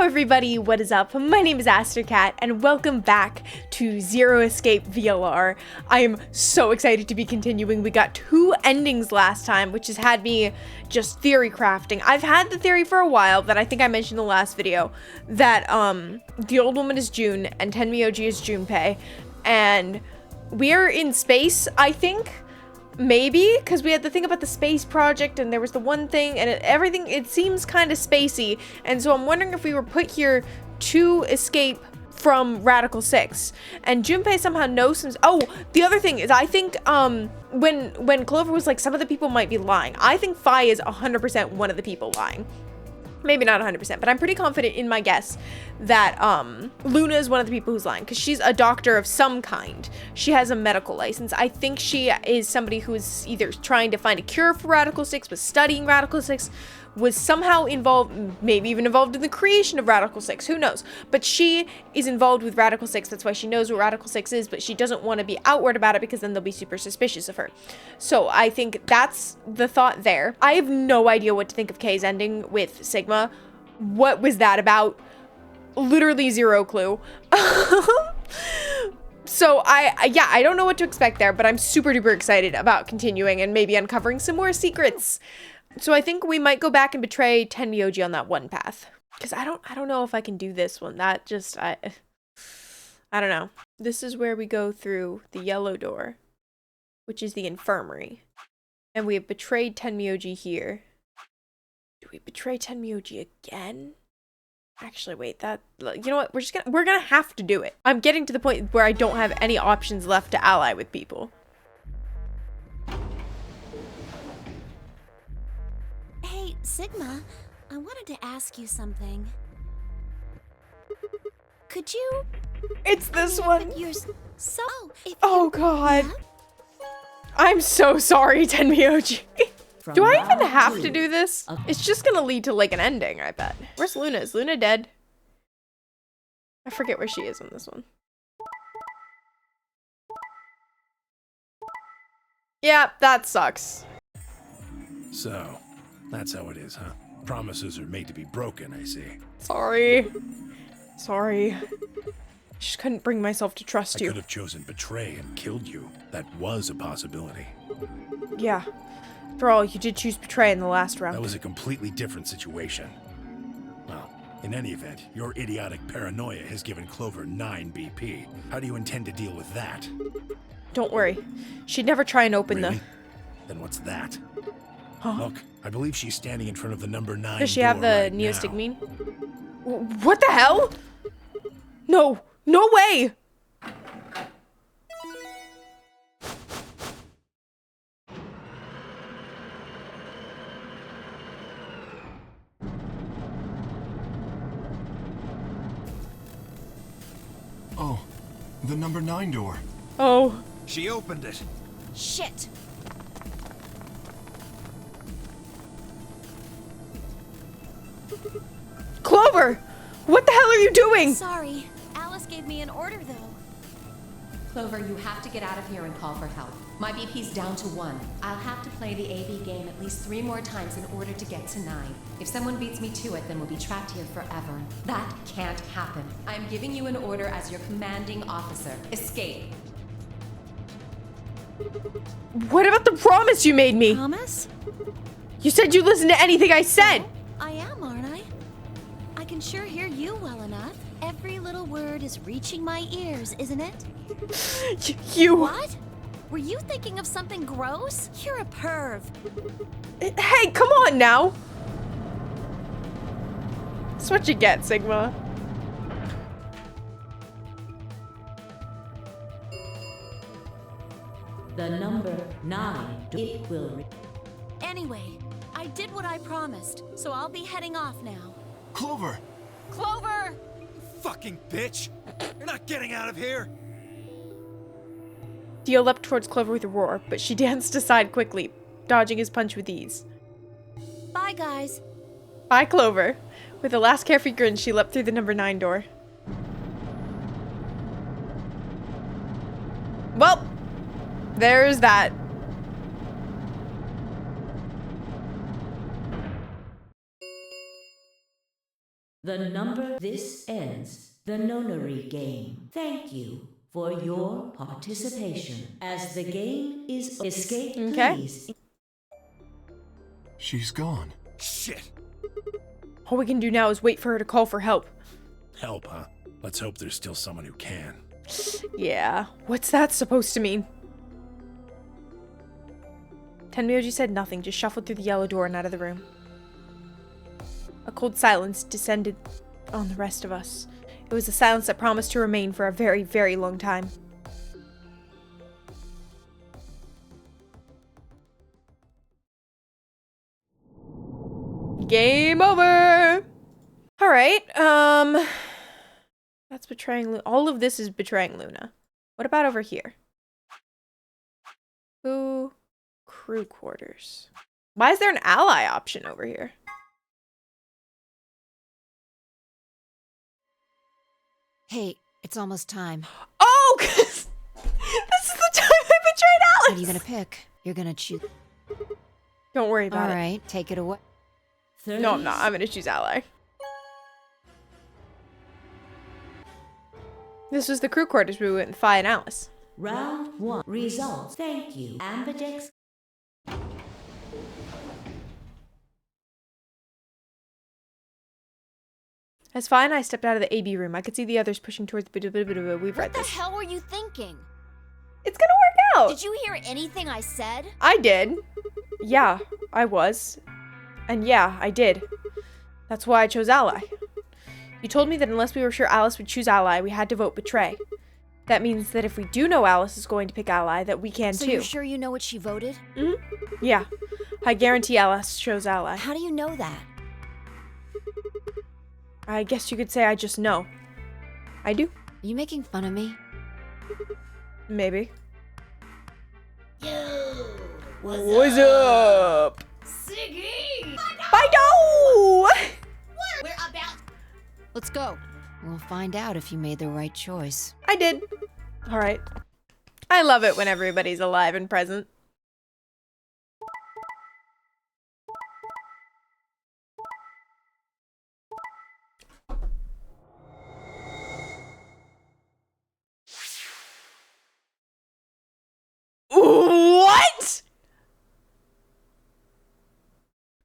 everybody, what is up? My name is AsterKatt and welcome back to Zero Escape VLR. I am so excited to be continuing. We got 2 endings last time, which has had me just theory crafting. I've had the theory for a while that I think I mentioned in the last video that the old woman is June and Tenmyoji is Junpei, and we are in space, I think. Maybe, because we had the thing about the space project and there was the one thing and everything, it seems kind of spacey. And so I'm wondering if we were put here to escape from Radical 6. And Junpei somehow knows some... Oh, the other thing is I think when Clover was like, some of the people might be lying. I think Phi is 100% one of the people lying. Maybe not 100%, but I'm pretty confident in my guess that Luna is one of the people who's lying, because she's a doctor of some kind. She has a medical license. I think she is somebody who is either trying to find a cure for Radical 6, was studying Radical 6, was somehow involved, maybe even involved in the creation of Radical 6, who knows? But she is involved with Radical 6, that's why she knows what Radical 6 is, but she doesn't want to be outward about it because then they'll be super suspicious of her. So I think that's the thought there. I have no idea what to think of Kay's ending with Sigma. What was that about? Literally zero clue. So I don't know what to expect there, but I'm super duper excited about continuing and maybe uncovering some more secrets. So I think we might go back and betray Tenmyoji on that one path. Because I don't know if I can do this one. That just, I don't know. This is where we go through the yellow door, which is the infirmary. And we have betrayed Tenmyoji here. Do we betray Tenmyoji again? Actually, wait, you know what? We're gonna have to do it. I'm getting to the point where I don't have any options left to ally with people. Hey, Sigma, I wanted to ask you something. Could you... It's this one. You're so... Oh, God. Yeah? I'm so sorry, Tenmyoji. Do I even have to do this? It's just gonna lead to, like, an ending, I bet. Where's Luna? Is Luna dead? I forget where she is on this one. Yeah, that sucks. So, that's how it is, huh? Promises are made to be broken, I see. Sorry. Sorry. I just couldn't bring myself to trust you. I could have chosen betray and killed you. That was a possibility. Yeah. After all, you did choose betray in the last round. That was a completely different situation. Well, in any event, your idiotic paranoia has given Clover 9 BP. How do you intend to deal with that? Don't worry. She'd never try and open Really? Then what's that? Huh? Look, I believe she's standing in front of the number 9 Does she have the right neostigmine? What the hell? No. No way! Oh, the number 9 door. Oh. She opened it. Shit! Clover! What the hell are you doing? Sorry. Alice gave me an order, though. Clover, you have to get out of here and call for help. My BP's down to 1. I'll have to play the AB game at least 3 more times in order to get to 9. If someone beats me to it, then we'll be trapped here forever. That can't happen. I'm giving you an order as your commanding officer. Escape. What about the promise you made me? Promise? You said you'd listen to anything I said. I am, aren't I? I can sure hear you well enough. Every little word is reaching my ears, isn't it? You... What? Were you thinking of something gross? You're a perv. Hey, come on now. That's what you get, Sigma. The number 9, it will... Anyway, I did what I promised, so I'll be heading off now. Clover! Clover! Fucking bitch! You're not getting out of here! Dio leapt towards Clover with a roar, but she danced aside quickly, dodging his punch with ease. Bye, guys. Bye, Clover. With a last carefree grin, she leapt through the number 9 door. Well, there's that. This ends the nonary game. Thank you for your participation. As the game is escape, Okay. please. She's gone. Shit! All we can do now is wait for her to call for help. Help, huh? Let's hope there's still someone who can. Yeah, what's that supposed to mean? Tenmyoji said nothing, just shuffled through the yellow door and out of the room. A cold silence descended on the rest of us. It was a silence that promised to remain for a very, very long time. Game over! Alright, that's betraying Luna. All of this is betraying Luna. What about over here? Ooh, crew quarters. Why is there an ally option over here? Hey, it's almost time. Oh, 'cause this is the time I betrayed Alice! What are you gonna pick? You're gonna choose. Don't worry about it. Alright, take it away. No, I'm not. I'm gonna choose ally. This was the crew quarters we went with Fi and Alice. Round 1. Results. Thank you. Ambidex. As Fi and I stepped out of the AB room, I could see the others pushing towards the we've read What the this. hell were you thinking? It's gonna work out! Did you hear anything I said? I did. Yeah, I was. And yeah, I did. That's why I chose ally. You told me that unless we were sure Alice would choose ally, we had to vote betray. That means that if we do know Alice is going to pick ally, that we can So too. you're sure you know what she voted? Yeah, I guarantee Alice chose ally. How do you know that? I guess you could say I just know. I do. Are you making fun of me? Maybe. Yo! What's up? Siggy! Fido! We're about... Let's go. We'll find out if you made the right choice. I did. Alright. I love it when everybody's alive and present. What?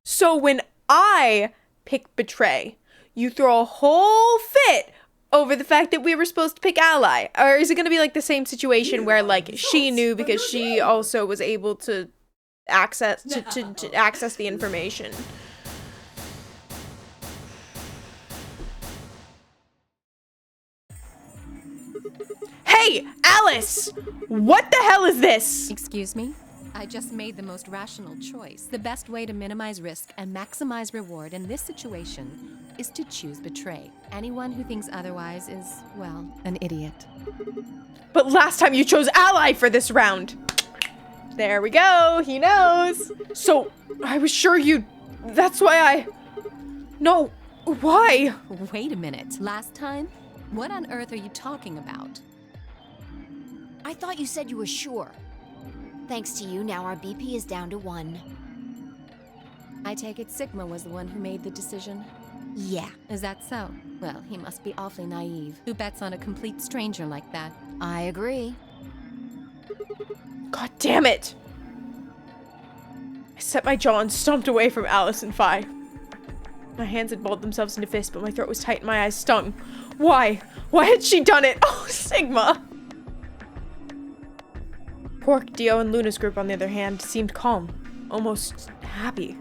So when I pick betray, you throw a whole fit over the fact that we were supposed to pick ally? Or is it going to be like the same situation where like she knew because she also was able to access to access the information? Hey, Alice! What the hell is this? Excuse me? I just made the most rational choice. The best way to minimize risk and maximize reward in this situation is to choose betray. Anyone who thinks otherwise is, well, an idiot. But last time you chose ally for this round. There we go. He knows. So, I was sure you... That's why I... No. Why? Wait a minute. Last time? What on earth are you talking about? I thought you said you were sure. Thanks to you, now our BP is down to 1. I take it Sigma was the one who made the decision? Yeah, Is that so? Well, he must be awfully naive. Who bets on a complete stranger like that? I agree. God damn it. I set my jaw and stomped away from Alice and Fi. My hands had balled themselves into fists, but my throat was tight and my eyes stung. Why? Why had she done it? Oh, Sigma! Pork, Dio, and Luna's group, on the other hand, seemed calm. Almost happy.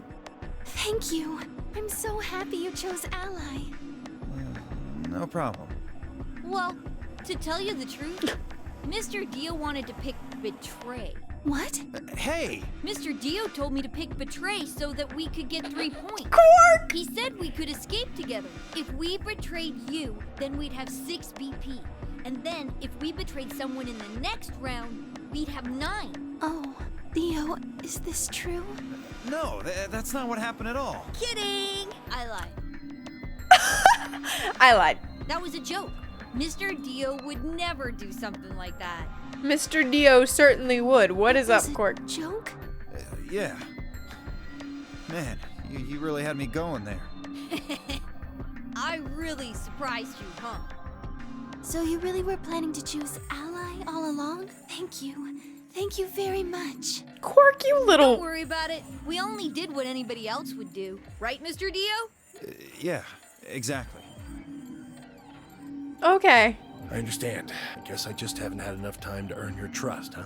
Thank you. I'm so happy you chose ally. No problem. Well, to tell you the truth, Mr. Dio wanted to pick betray. What? Hey! Mr. Dio told me to pick betray so that we could get 3 points. Quark! He said we could escape together. If we betrayed you, then we'd have 6 BP. And then, if we betrayed someone in the next round, we'd have 9. Oh, Theo, is this true? No, that's not what happened at all. Kidding! I lied. I lied. That was a joke. Mr. Dio would never do something like that. Mr. Dio certainly would. What is up, Was it Quark? Joke? Yeah. Man, you really had me going there. I I really surprised you, huh? So you really were planning to choose Ally all along? Thank you. Thank you very much. Quark, you little... Don't worry about it. We only did what anybody else would do. Right, Mr. Dio? Yeah, exactly. Okay. I understand. I guess I just haven't had enough time to earn your trust, huh?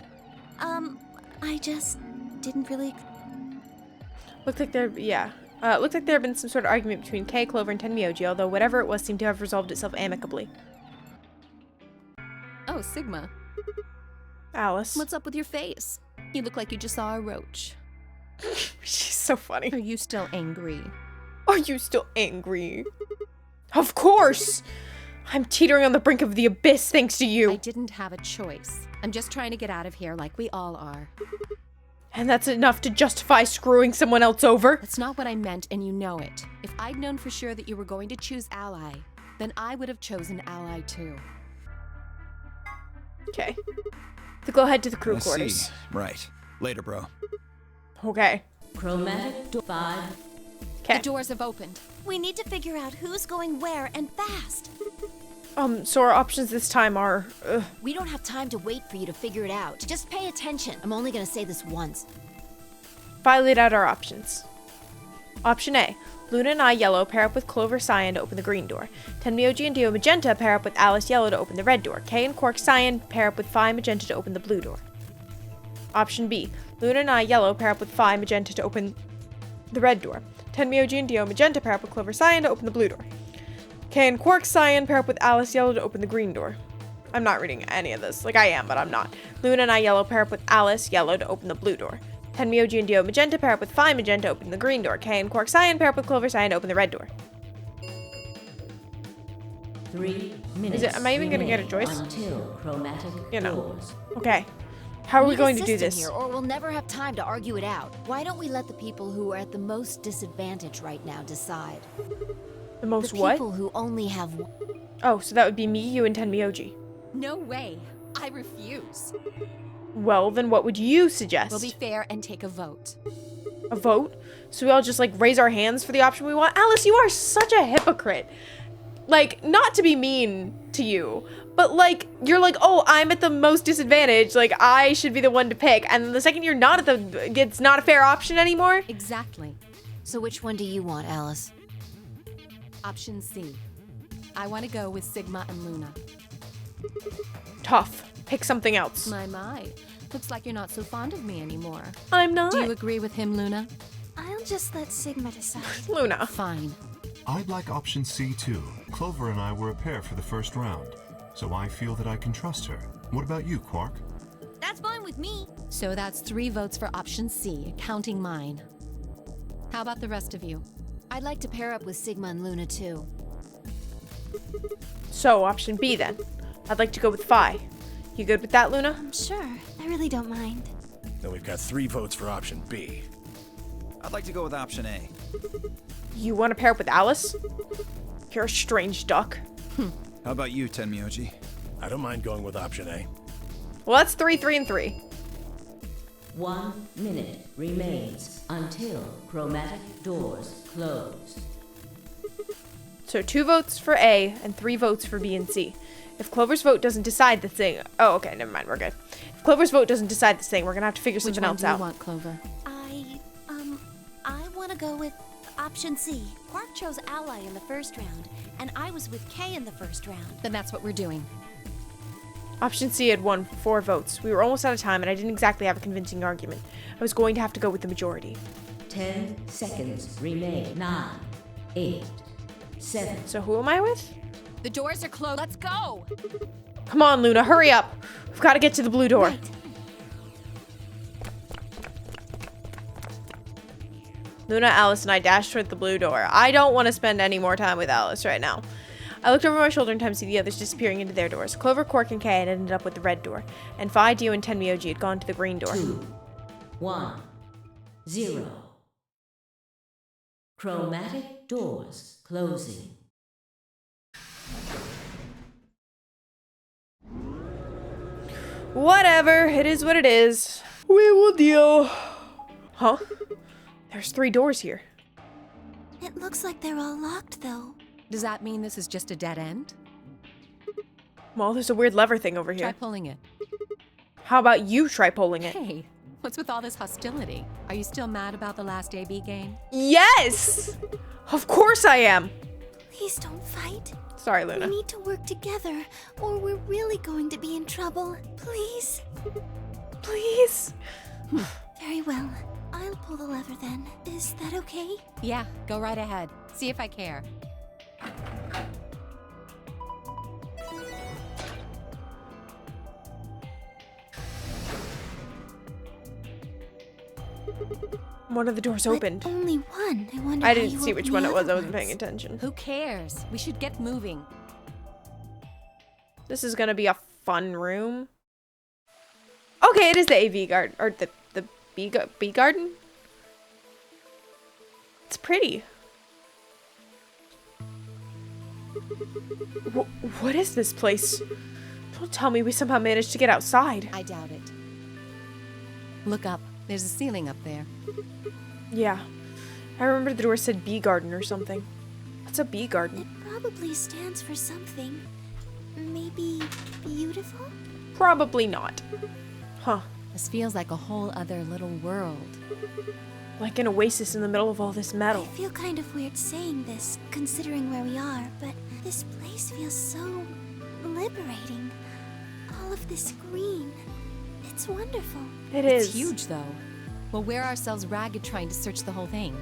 I just didn't really... Looked like there had been some sort of argument between Kay, Clover, and Tenmyoji, although whatever it was seemed to have resolved itself amicably. Oh, Sigma. Alice. What's up with your face? You look like you just saw a roach. She's so funny. Are you still angry? Are you still angry? Of course! I'm teetering on the brink of the abyss thanks to you. I didn't have a choice. I'm just trying to get out of here like we all are. And that's enough to justify screwing someone else over? That's not what I meant, and you know it. If I'd known for sure that you were going to choose Ally, then I would have chosen Ally too. Okay. So go ahead to the crew I quarters. see. Right. Later, bro. Okay. Chromatic 5. Okay. The doors have opened. We need to figure out who's going where and fast. So our options this time are... We don't have time to wait for you to figure it out. Just pay attention. I'm only gonna say this once. violate out our options. Option A. Luna and I Yellow pair up with Clover Cyan to open the green door. Tenmyoji and Dio Magenta pair up with Alice Yellow to open the red door. Kay and Quark Cyan pair up with Phi Magenta to open the blue door. Option B. Luna and I Yellow pair up with Phi Magenta to open the red door. Tenmyoji and Dio Magenta pair up with Clover Cyan to open the blue door. Kay and Quark Cyan pair up with Alice Yellow to open the green door. I'm not reading any of this. Like, I am, but I'm not. Luna and I Yellow pair up with Alice Yellow to open the blue door. Tenmyoji and Dio Magenta pair up with Phi Magenta to open the green door. Kay and Quark Cyan pair up with Clover Cyan to open the red door. 3 minutes. Am I even gonna get a choice? Until chromatic You know. doors. Okay. How are we Need going to do assistant this? here, or we'll never have time to argue it out. Why don't we let the people who are at the most disadvantage right now decide? The most The what? people who only have one. Oh, so that would be me, you, and Tenmyoji. No way. I refuse. Well, then what would you suggest? We'll be fair and take a vote. A vote? So we all just, like, raise our hands for the option we want? Alice, you are such a hypocrite. Like, not to be mean to you, but, like, you're like, oh, I'm at the most disadvantage. Like, I should be the one to pick. And then the second you're not at the... It's not a fair option anymore? Exactly. So which one do you want, Alice? Option C. I want to go with Sigma and Luna. Tough. Pick something else. My. Looks like you're not so fond of me anymore. I'm not. Do you agree with him, Luna? I'll just let Sigma decide. Luna. Fine. I'd like option C too. Clover and I were a pair for the first round, so I feel that I can trust her. What about you, Quark? That's fine with me. So that's 3 votes for option C, counting mine. How about the rest of you? I'd like to pair up with Sigma and Luna too. So, option B then. I'd like to go with Phi. You good with that, Luna? Sure, I really don't mind. Then we've got 3 votes for option B. I'd like to go with option A. You want to pair up with Alice? You're a strange duck. How about you, Tenmyoji? I don't mind going with option A. Well, that's 3, 3, and 3. 1 minute remains until chromatic doors close. So 2 votes for A and 3 votes for B and C. If Clover's vote doesn't decide the thing... Oh, okay, never mind, we're good. If Clover's vote doesn't decide this thing, we're gonna have to figure Which something one else do you out. want, Clover? I want to go with option C. Quark chose Ally in the first round, and I was with Kay in the first round. Then that's what we're doing. Option C had won 4 votes. We were almost out of time, and I didn't exactly have a convincing argument. I was going to have to go with the majority. 10 seconds remain. 9, 8, 7. So who am I with? The doors are closed. Let's go! Come on, Luna, hurry up! We've got to get to the blue door. Right. Luna, Alice, and I dashed toward the blue door. I don't want to spend any more time with Alice right now. I looked over my shoulder in time to see the others disappearing into their doors. Clover, Quark, and Kay had ended up with the red door, and Phi, Dio, and Tenmyoji had gone to the green door. 2, 1, 0. Chromatic doors closing. Whatever, it is what it is. We will deal. Huh? There's 3 doors here. It looks like they're all locked, though. Does that mean this is just a dead end? Well, there's a weird lever thing over Try here. pulling it. How about you try pulling it? Hey, what's with all this hostility? Are you still mad about the last AB game? Yes! Of course I am. Please don't fight. Sorry, We Luna. need to work together, or we're really going to be in trouble. Please. Please. Very well. I'll pull the lever then. Is that okay? Yeah, go right ahead. See if I care. One of the doors But opened. only one. I wonder I how didn't you see which open one the it was. other I wasn't ones. paying attention. Who cares? We should get moving. This is gonna be a fun room. Okay, it is the AV garden, or the bee garden. It's pretty. What is this place? Don't tell me we somehow managed to get outside. I doubt it. Look up. There's a ceiling up there. Yeah, I remember the door said bee garden or something. What's a bee garden? It probably stands for something. Maybe beautiful? Probably not. Huh. This feels like a whole other little world. Like an oasis in the middle of all this I metal. feel kind of weird saying this, considering where we are, but this place feels so liberating. All of this green. It's wonderful. It It's is. huge, though. We'll wear ourselves ragged trying to search the whole thing.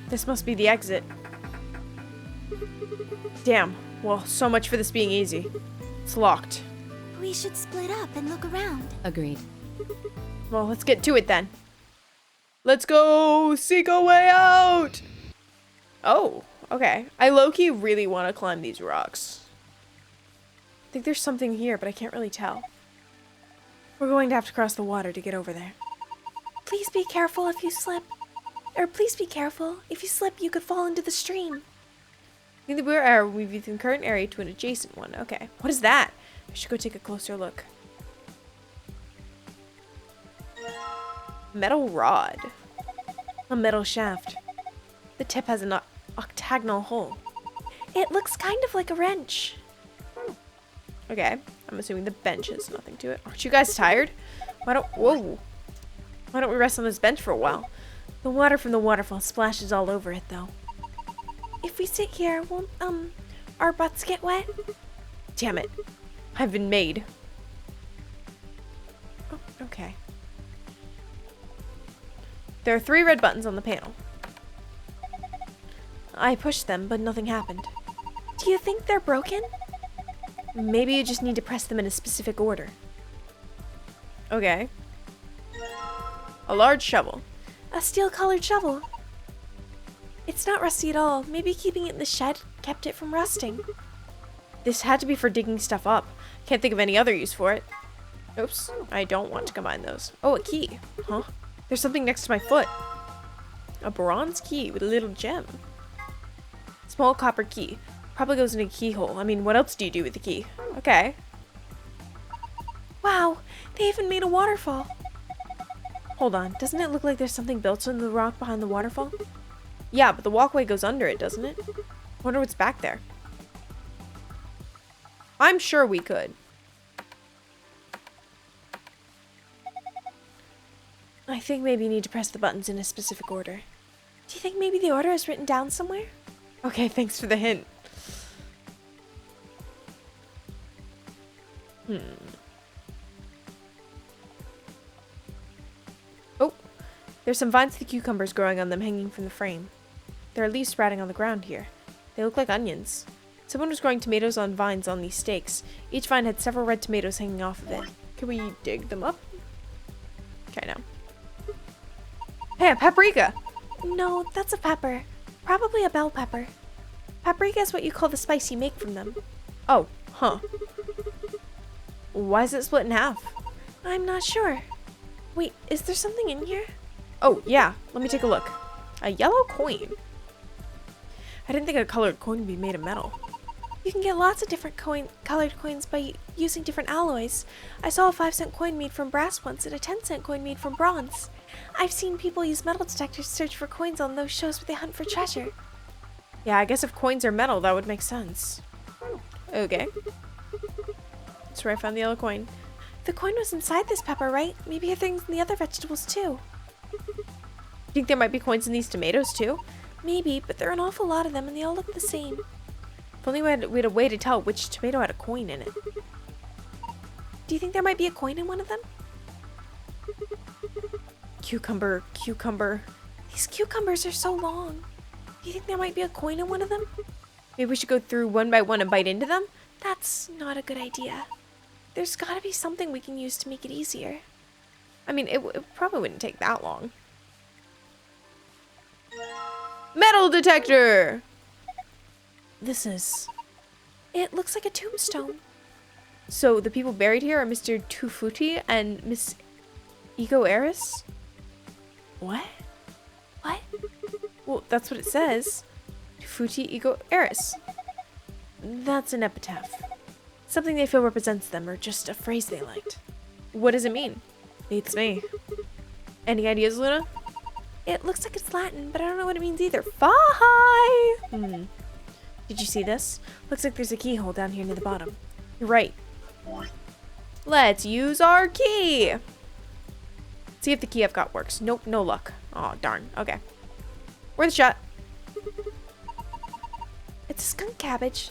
This must be the exit. Damn. Well, so much for this being easy. It's locked. We should split up and look around. Agreed. Well, let's get to it then. Let's go seek a way out. Oh, okay. I low-key really want to climb these rocks. I think there's something here, but I can't really tell. We're going to have to cross the water to get over there. Please be careful if you slip. Or please be careful. If you slip, you could fall into the stream. In the blue arrow, we move from the current area to an adjacent one. Okay. What is that? I should go take a closer look. Metal rod. A metal shaft. The tip has an octagonal hole. It looks kind of like a wrench. Okay. I'm assuming the bench has nothing to it. Aren't you guys tired? Whoa. Why don't we rest on this bench for a while? The water from the waterfall splashes all over it, though. If we sit here, won't, our butts get wet? Damn it. I've been made. Oh, okay. There are 3 red buttons on the panel. I pushed them, but nothing happened. Do you think they're broken? Maybe you just need to press them in a specific order. Okay. A large shovel. A steel-colored shovel. It's not rusty at all. Maybe keeping it in the shed kept it from rusting. This had to be for digging stuff up. Can't think of any other use for it. Oops, I don't want to combine those. Oh, a key. Huh? There's something next to my foot. A bronze key with a little gem. Small copper key. Probably goes in a keyhole. I mean, what else do you do with the key? Okay. Wow, they even made a waterfall. Hold on, doesn't it look like there's something built in the rock behind the waterfall? Yeah, but the walkway goes under it, doesn't it? Wonder what's back there. I'm sure we could. I think maybe you need to press the buttons in a specific order. Do you think maybe the order is written down somewhere? Okay, thanks for the hint. Oh, there's some vines with cucumbers growing on them hanging from the frame. There are leaves sprouting on the ground here. They look like onions. Someone was growing tomatoes on vines on these stakes. Each vine had several red tomatoes hanging off of it. Can we dig them up? Okay, now. Hey, a paprika! No, that's a pepper. Probably a bell pepper. Paprika is what you call the spice you make from them. Oh, huh. Why is it split in half? I'm not sure. Wait, is there something in here? Oh, yeah. Let me take a look. A yellow coin. I didn't think a colored coin would be made of metal. You can get lots of different colored coins by using different alloys. I saw a 5-cent coin made from brass once and a 10-cent coin made from bronze. I've seen people use metal detectors to search for coins on those shows where they hunt for treasure. Yeah, I guess if coins are metal, that would make sense. Okay. That's where I found the yellow coin. The coin was inside this pepper, right? Maybe things in the other vegetables too. Think there might be coins in these tomatoes too? Maybe, but there are an awful lot of them and they all look the same. If only we had a way to tell which tomato had a coin in it. Do you think there might be a coin in one of them? Cucumber, cucumber. These cucumbers are so long. Do you think there might be a coin in one of them? Maybe we should go through one by one and bite into them? That's not a good idea. There's gotta be something we can use to make it easier. I mean, it probably wouldn't take that long. Metal detector! It looks like a tombstone. So the people buried here are Mr. Tufuti and Miss Ego Eris? What? What? Well, that's what it says. Tufuti Ego Eris. That's an epitaph. Something they feel represents them, or just a phrase they liked. What does it mean? Beats me. Any ideas, Luna? It looks like it's Latin, but I don't know what it means either. Bye! Did you see this? Looks like there's a keyhole down here near the bottom. You're right. Let's use our key! See if the key I've got works. Nope, no luck. Oh, darn. Okay. Worth a shot. It's a skunk cabbage.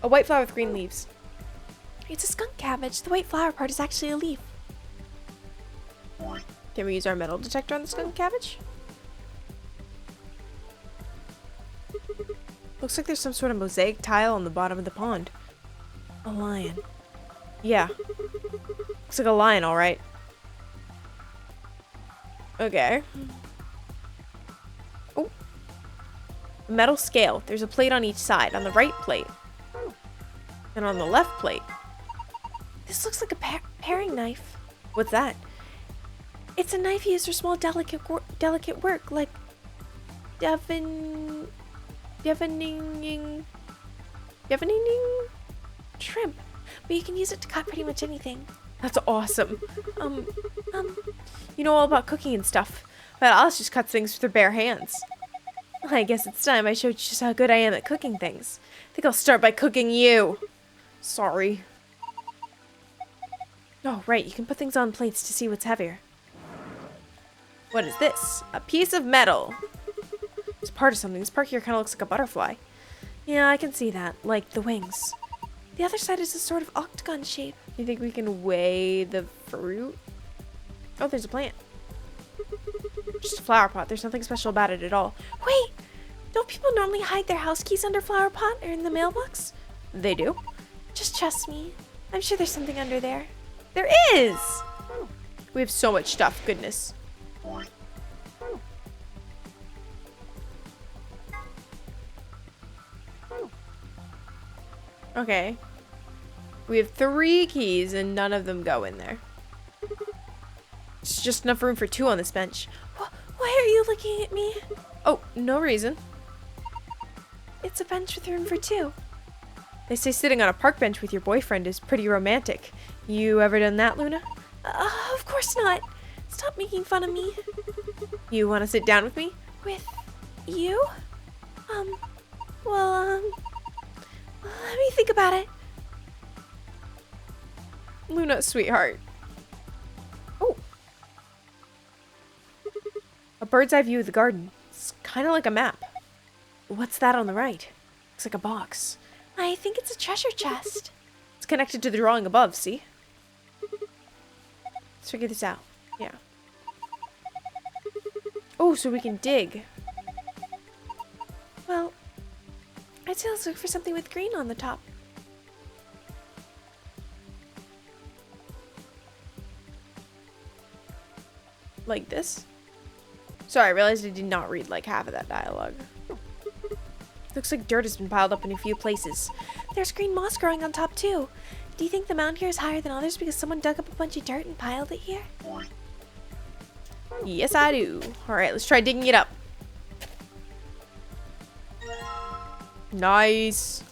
A white flower with green leaves. It's a skunk cabbage. The white flower part is actually a leaf. Can we use our metal detector on the skunk cabbage? Looks like there's some sort of mosaic tile on the bottom of the pond. A lion. Yeah. Looks like a lion, alright. Okay. Oh. A metal scale. There's a plate on each side. On the right plate. And on the left plate. This looks like a paring knife. What's that? It's a knife used for small delicate work, like deafening shrimp. But you can use it to cut pretty much anything. That's awesome. You know all about cooking and stuff, but Alice just cuts things with her bare hands. I guess it's time I showed you just how good I am at cooking things. I think I'll start by cooking you. Sorry. Oh, right, you can put things on plates to see what's heavier. What is this? A piece of metal. It's part of something. This part here kind of looks like a butterfly. Yeah, I can see that. Like the wings. The other side is a sort of octagon shape. You think we can weigh the fruit? Oh, there's a plant. Just a flower pot. There's nothing special about it at all. Wait! Don't people normally hide their house keys under flower pot or in the mailbox? They do. Just trust me. I'm sure there's something under there. There is! We have so much stuff. Goodness. Okay. We have 3 keys and none of them go in there. It's just enough room for 2 on this bench. Why are you looking at me? Oh, no reason. It's a bench with room for 2. They say sitting on a park bench with your boyfriend is pretty romantic. You ever done that, Luna? Of course not. Stop making fun of me. You want to sit down with me? With you? Let me think about it. Luna, sweetheart. Oh. A bird's eye view of the garden. It's kind of like a map. What's that on the right? Looks like a box. I think it's a treasure chest. It's connected to the drawing above, see? Let's figure this out. Yeah. Oh, so we can dig. Well, I'd say let's look for something with green on the top. Like this? Sorry, I realized I did not read like half of that dialogue. Looks like dirt has been piled up in a few places. There's green moss growing on top too. Do you think the mound here is higher than others because someone dug up a bunch of dirt and piled it here? Yes, I do. Alright, let's try digging it up. Nice.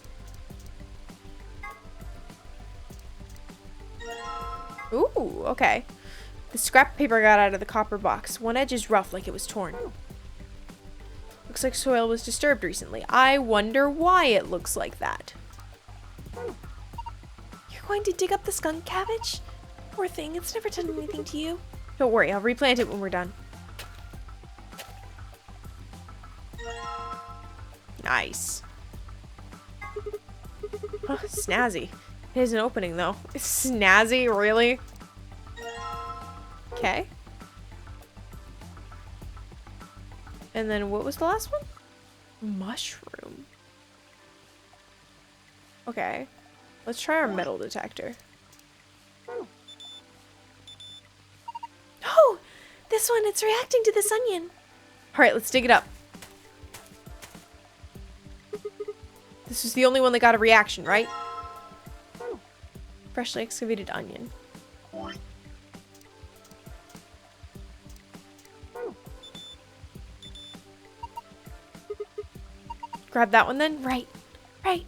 Ooh, okay. The scrap paper got out of the copper box. One edge is rough, like it was torn. Looks looks like soil was disturbed recently. I wonder why it looks like that. You're going to dig up the skunk cabbage? Poor thing, it's never done anything to you. Don't worry, I'll replant it when we're done. Nice. Oh, snazzy. It is an opening though. Snazzy, really? Okay. And then what was the last one? Mushroom. Okay. Let's try our metal detector. Oh! This one, it's reacting to this onion. Alright, let's dig it up. This is the only one that got a reaction, right? Freshly excavated onion. Grab that one then? Right. Right.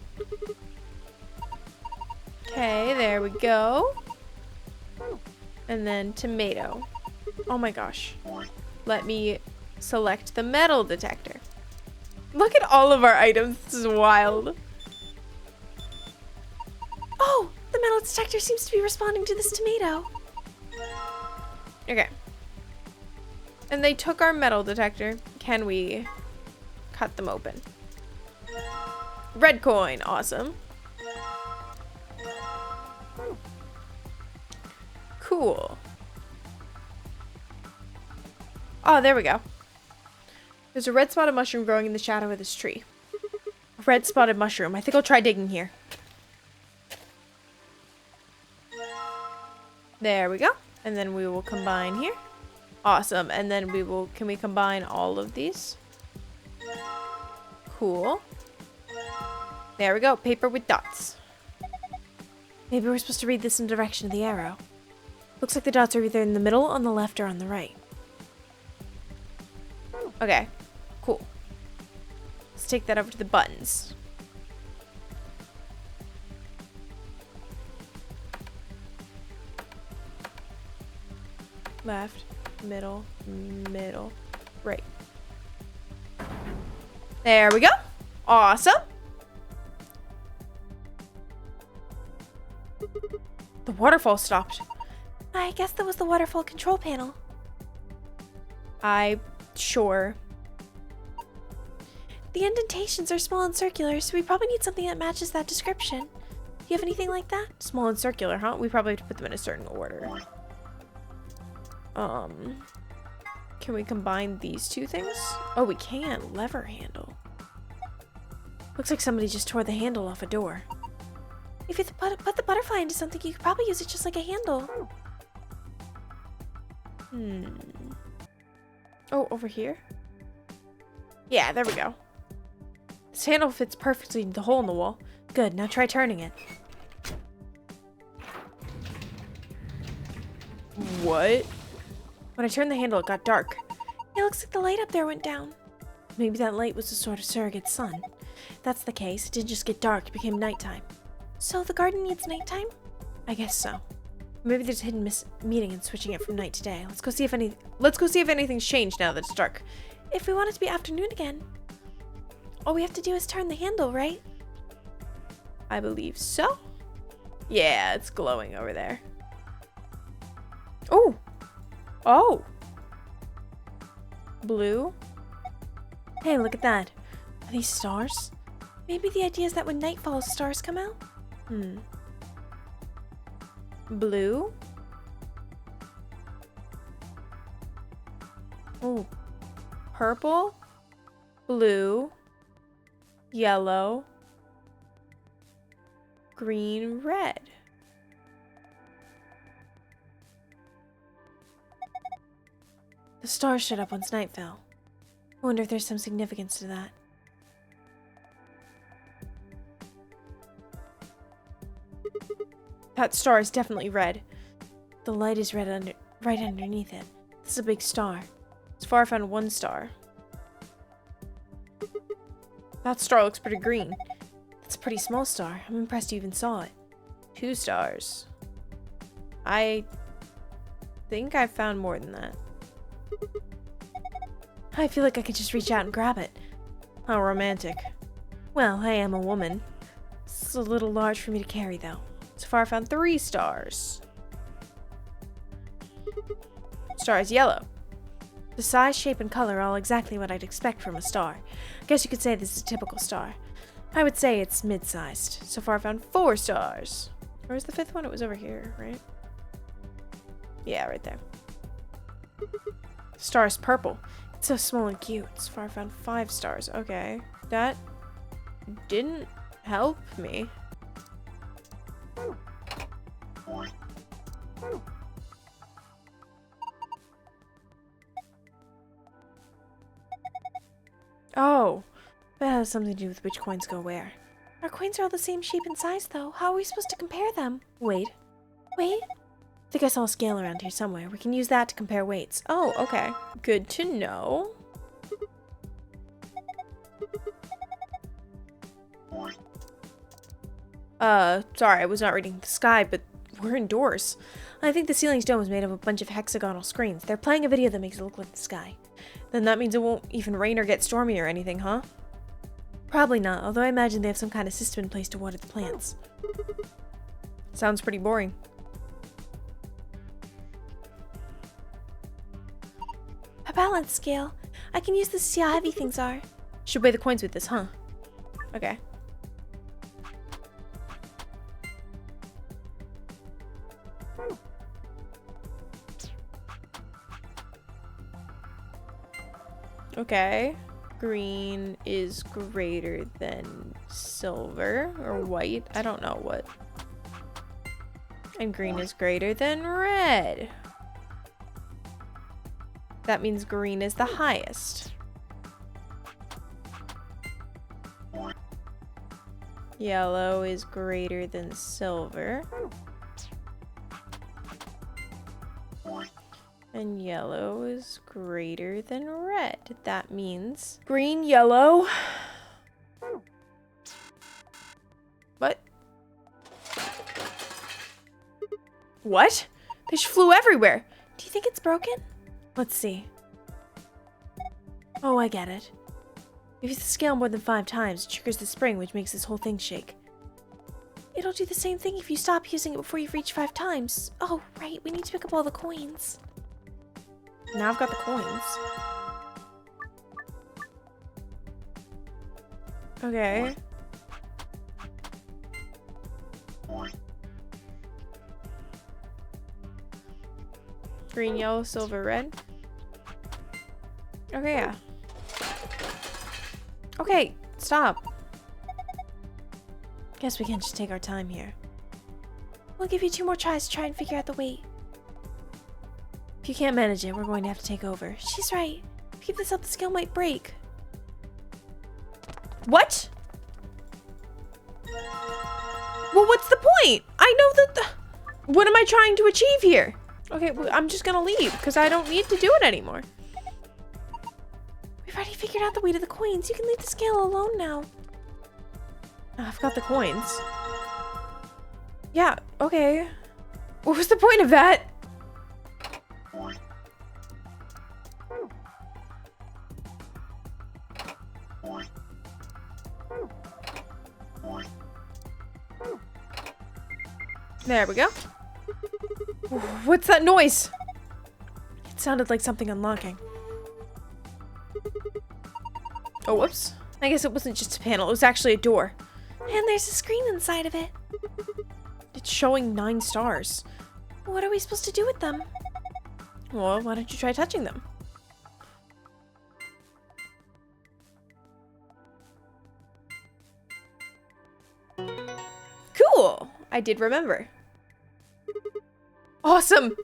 Okay, there we go. And then tomato. Oh my gosh. Let me select the metal detector. Look at all of our items. This is wild. Oh, the metal detector seems to be responding to this tomato. Okay. And they took our metal detector. Can we cut them open? Red coin. Awesome. Cool. Oh, there we go. There's a red spotted mushroom growing in the shadow of this tree. A red spotted mushroom. I think I'll try digging here. There we go. And then we will combine here. Awesome. And then we will, can we combine all of these? Cool. There we go. Paper with dots. Maybe we're supposed to read this in the direction of the arrow. Looks like the dots are either in the middle, on the left, or on the right. Okay. Cool. Let's take that over to the buttons. Left, middle, middle, right. There we go. Awesome. The waterfall stopped. I guess that was the waterfall control panel. Sure. The indentations are small and circular, so we probably need something that matches that description. Do you have anything like that? Small and circular, huh? We probably have to put them in a certain order. Can we combine these two things? Oh, we can. Lever handle. Looks like somebody just tore the handle off a door. If you put the butterfly into something, you could probably use it just like a handle. Oh, over here? Yeah, there we go. This handle fits perfectly in the hole in the wall. Good, now try turning it. What? When I turned the handle, it got dark. It looks like the light up there went down. Maybe that light was a sort of surrogate sun. If that's the case, it didn't just get dark, it became nighttime. So the garden needs nighttime? I guess so. Maybe there's a hidden meeting and switching it from night to day. Let's go see if anything's changed now that it's dark. If we want it to be afternoon again, all we have to do is turn the handle, right? I believe so. Yeah, it's glowing over there. Oh! Oh! Blue? Hey, look at that. Are these stars? Maybe the idea is that when night falls, stars come out? Blue? Oh. Purple? Blue? Yellow? Green, red. The stars showed up once night fell. I wonder if there's some significance to that. That star is definitely red. The light is red right underneath it. This is a big star. So far I found one star. That star looks pretty green. That's a pretty small star. I'm impressed you even saw it. 2 stars. I think I found more than that. I feel like I could just reach out and grab it. How romantic. Well, I am a woman. It's a little large for me to carry, though. So far, I found 3 stars. Star is yellow. The size, shape, and color are all exactly what I'd expect from a star. I guess you could say this is a typical star. I would say it's mid-sized. So far, I found 4 stars. Where's the 5th one? It was over here, right? Yeah, right there. Star is purple. It's so small and cute. So far, I found 5 stars. Okay. That didn't help me. Oh, that has something to do with which coins go where. Our coins are all the same shape and size, though. How are we supposed to compare them? Wait. I think I saw a scale around here somewhere. We can use that to compare weights. Oh, okay. Good to know. Sorry, I was not reading the sky, but we're indoors. I think the ceiling's dome is made of a bunch of hexagonal screens. They're playing a video that makes it look like the sky. Then that means it won't even rain or get stormy or anything, huh? Probably not, although I imagine they have some kind of system in place to water the plants. Sounds pretty boring. A balance scale. I can use this to see how heavy things are. Should weigh the coins with this, huh? Okay. Okay. Green is greater than silver or white. I don't know what. And green is greater than red. That means green is the highest. Yellow is greater than silver. And yellow is greater than red. That means green, yellow. What? What? They just flew everywhere. Do you think it's broken? Let's see. Oh, I get it. If you use the scale more than 5 times, it triggers the spring, which makes this whole thing shake. It'll do the same thing if you stop using it before you've reached 5 times. Oh, right. We need to pick up all the coins. Now I've got the coins. Okay. Green, yellow, silver, red. Okay, yeah. Okay, stop. Guess we can just take our time here. We'll give you 2 more tries to try and figure out the weight. If you can't manage it, we're going to have to take over. She's right. If we keep this up, the scale might break. What? Well, what's the point? I know that the... What am I trying to achieve here? Okay, well, I'm just gonna leave, because I don't need to do it anymore. We've already figured out the weight of the coins. You can leave the scale alone now. Oh, I've got the coins. Yeah, okay. What was the point of that? There we go. What's that noise? It sounded like something unlocking. Oh, whoops. I guess it wasn't just a panel, it was actually a door. And there's a screen inside of it. It's showing 9 stars. What are we supposed to do with them? Well, why don't you try touching them? Cool! I did remember. Awesome!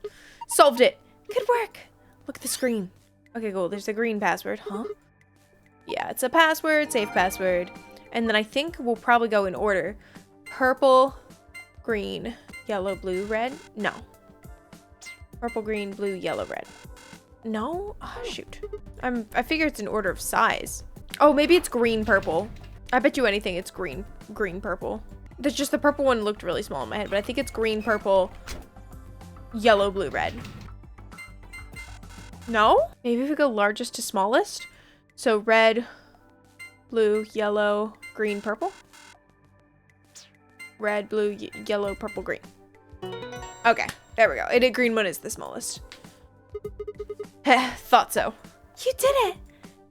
Solved it! Good work! Look at the screen. Okay, cool. There's a green password. Huh? Yeah, it's a password, safe password. And then I think we'll probably go in order. Purple, green, yellow, blue, red. No. Purple, green, blue, yellow, red. No? Oh, shoot. I figure it's in order of size. Oh, maybe it's green, purple. I bet you anything it's green, purple. There's just the purple one looked really small in my head, but I think it's green, purple, yellow, blue, red. No? Maybe if we go largest to smallest. So red, blue, yellow, green, purple. Red, blue, yellow, purple, green. Okay, there we go. Green one is the smallest. Thought so. You did it!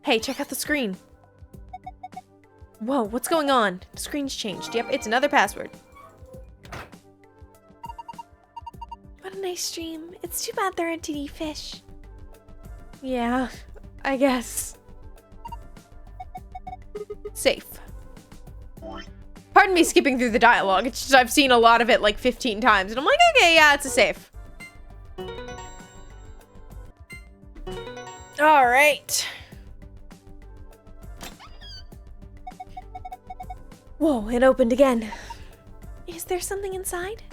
Hey, check out the screen. Whoa, what's going on? The screen's changed. Yep, it's another password. What a nice stream. It's too bad there aren't any fish. Yeah, I guess. Safe. Pardon me skipping through the dialogue. It's just I've seen a lot of it like 15 times. And I'm like, okay, yeah, it's a safe. All right. Whoa, it opened again. Is there something inside?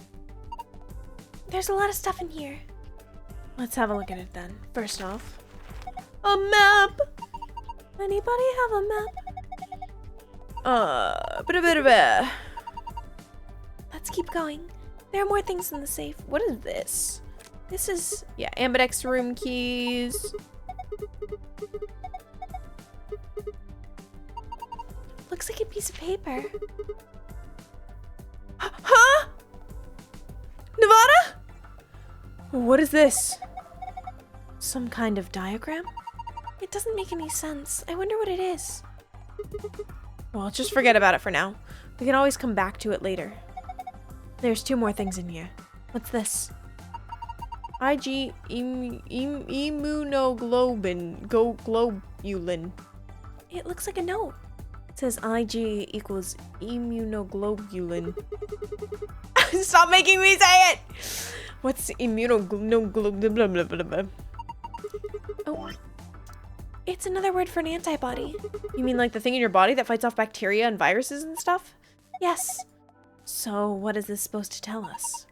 There's a lot of stuff in here. Let's have a look at it then. First off, a map. Anybody have a map? Let's keep going. There are more things in the safe. What is this? This is, yeah, Ambidex room keys. Looks like a piece of paper. Huh? Nevada? What is this? Some kind of diagram? It doesn't make any sense. I wonder what it is. Well, just forget about it for now. We can always come back to it later. There's 2 more things in here. What's this? IG immunoglobulin. It looks like a note. It says IG equals immunoglobulin. Stop making me say it! What's immunoglobulin? Oh. It's another word for an antibody. You mean like the thing in your body that fights off bacteria and viruses and stuff? Yes. So what is this supposed to tell us?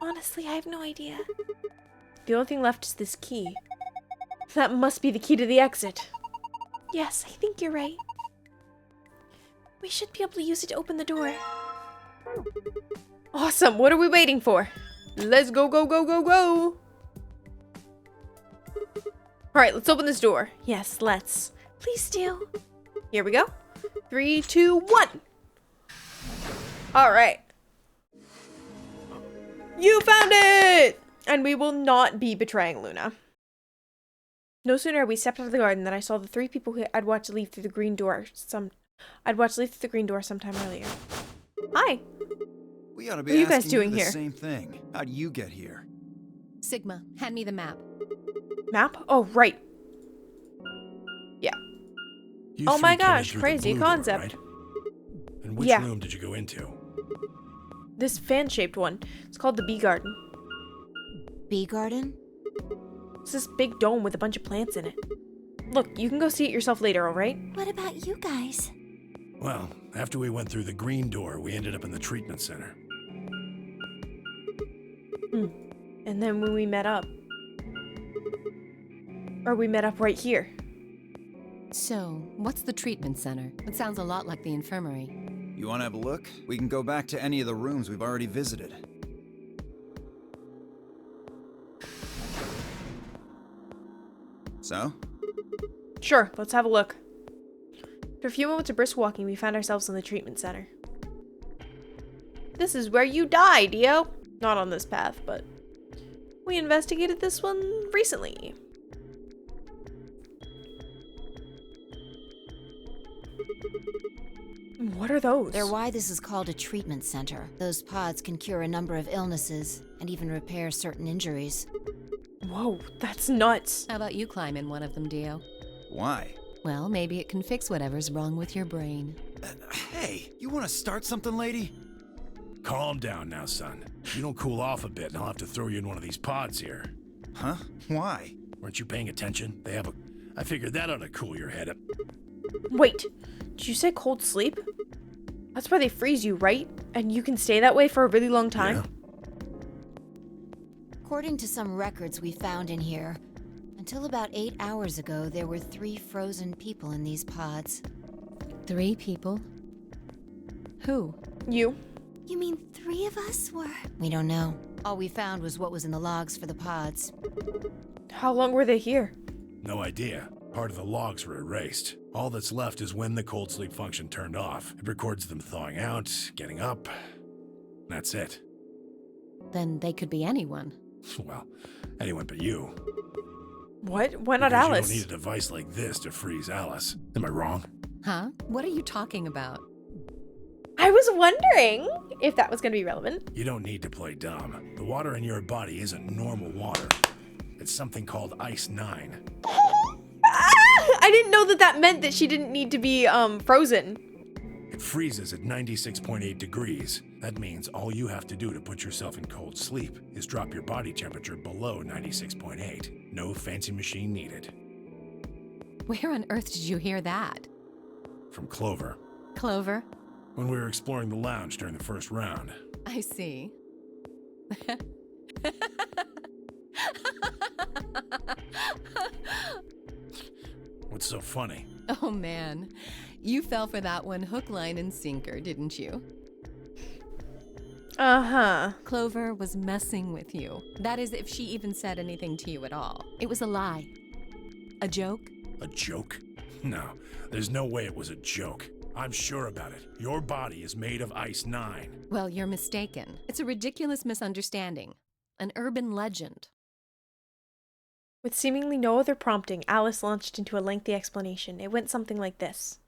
Honestly, I have no idea. The only thing left is this key. That must be the key to the exit. Yes, I think you're right. We should be able to use it to open the door. Awesome. What are we waiting for? Let's go, go, go, go, go. All right, let's open this door. Yes, let's. Please do. Here we go. 3, 2, 1. All right. You found it! And we will not be betraying Luna. No sooner had we stepped out of the garden than I saw the 3 people who I'd watched leave through the green door sometime earlier. Hi. We ought to be What are you guys asking doing the here? same thing. How'd you get here? Sigma, hand me the map. Map? Oh, right. Yeah. You Oh my 3 came in gosh, through the crazy blue door, concept. right? And which Yeah. room did you go into? This fan-shaped one. It's called the Bee Garden. Bee garden? It's this big dome with a bunch of plants in it. Look, you can go see it yourself later, alright? What about you guys? Well, after we went through the green door, we ended up in the treatment center. And then when we met up. Or we met up right here. So, what's the treatment center? It sounds a lot like the infirmary. You want to have a look? We can go back to any of the rooms we've already visited. So? Sure, let's have a look. After a few moments of brisk walking, we found ourselves in the treatment center. This is where you die, Dio. Not on this path, but we investigated this one recently. What are those? They're why this is called a treatment center. Those pods can cure a number of illnesses and even repair certain injuries. Whoa, that's nuts. How about you climb in one of them, Dio? Why? Well, maybe it can fix whatever's wrong with your brain. Hey, you want to start something, lady? Calm down now, son. If you don't cool off a bit, and I'll have to throw you in one of these pods here. Huh? Why? Weren't you paying attention? I figured that ought to cool your head up. Wait, did you say cold sleep? That's where they freeze you, right? And you can stay that way for a really long time? Yeah. According to some records we found in here, until about 8 hours ago, there were 3 frozen people in these pods. 3 people? Who? You? You mean 3 of us were? We don't know. All we found was what was in the logs for the pods. How long were they here? No idea. Part of the logs were erased. All that's left is when the cold sleep function turned off. It records them thawing out, getting up. That's it. Then they could be anyone. Well, anyone but you. What? Why not Because Alice? You don't need a device like this to freeze Alice. Am I wrong? Huh? What are you talking about? I was wondering if that was going to be relevant. You don't need to play dumb. The water in your body isn't normal water. It's something called Ice 9. I didn't know that meant that she didn't need to be frozen. It freezes at 96.8 degrees. That means all you have to do to put yourself in cold sleep is drop your body temperature below 96.8. No fancy machine needed. Where on earth did you hear that? From Clover. Clover? When we were exploring the lounge during the first round. I see. What's so funny? Oh man, you fell for that one hook, line, and sinker, didn't you? Uh-huh. Clover was messing with you. That is, if she even said anything to you at all. It was a lie. A joke? A joke? No, there's no way it was a joke. I'm sure about it. Your body is made of Ice 9. Well, you're mistaken. It's a ridiculous misunderstanding. An urban legend. With seemingly no other prompting, Alice launched into a lengthy explanation. It went something like this.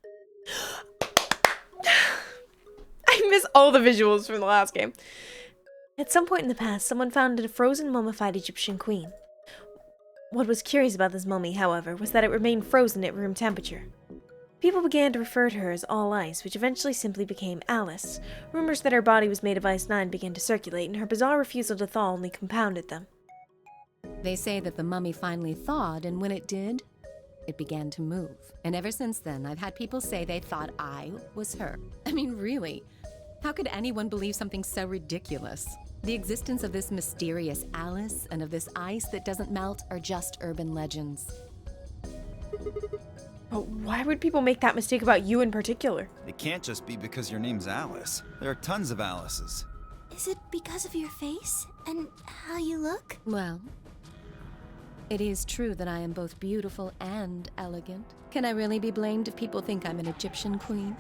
I miss all the visuals from the last game. At some point in the past, someone found a frozen, mummified Egyptian queen. What was curious about this mummy, however, was that it remained frozen at room temperature. People began to refer to her as All Ice, which eventually simply became Alice. Rumors that her body was made of Ice 9 began to circulate, and her bizarre refusal to thaw only compounded them. They say that the mummy finally thawed, and when it did, it began to move. And ever since then, I've had people say they thought I was her. I mean, really, how could anyone believe something so ridiculous? The existence of this mysterious Alice and of this ice that doesn't melt are just urban legends. But why would people make that mistake about you in particular? It can't just be because your name's Alice. There are tons of Alices. Is it because of your face and how you look? Well, it is true that I am both beautiful and elegant. Can I really be blamed if people think I'm an Egyptian queen?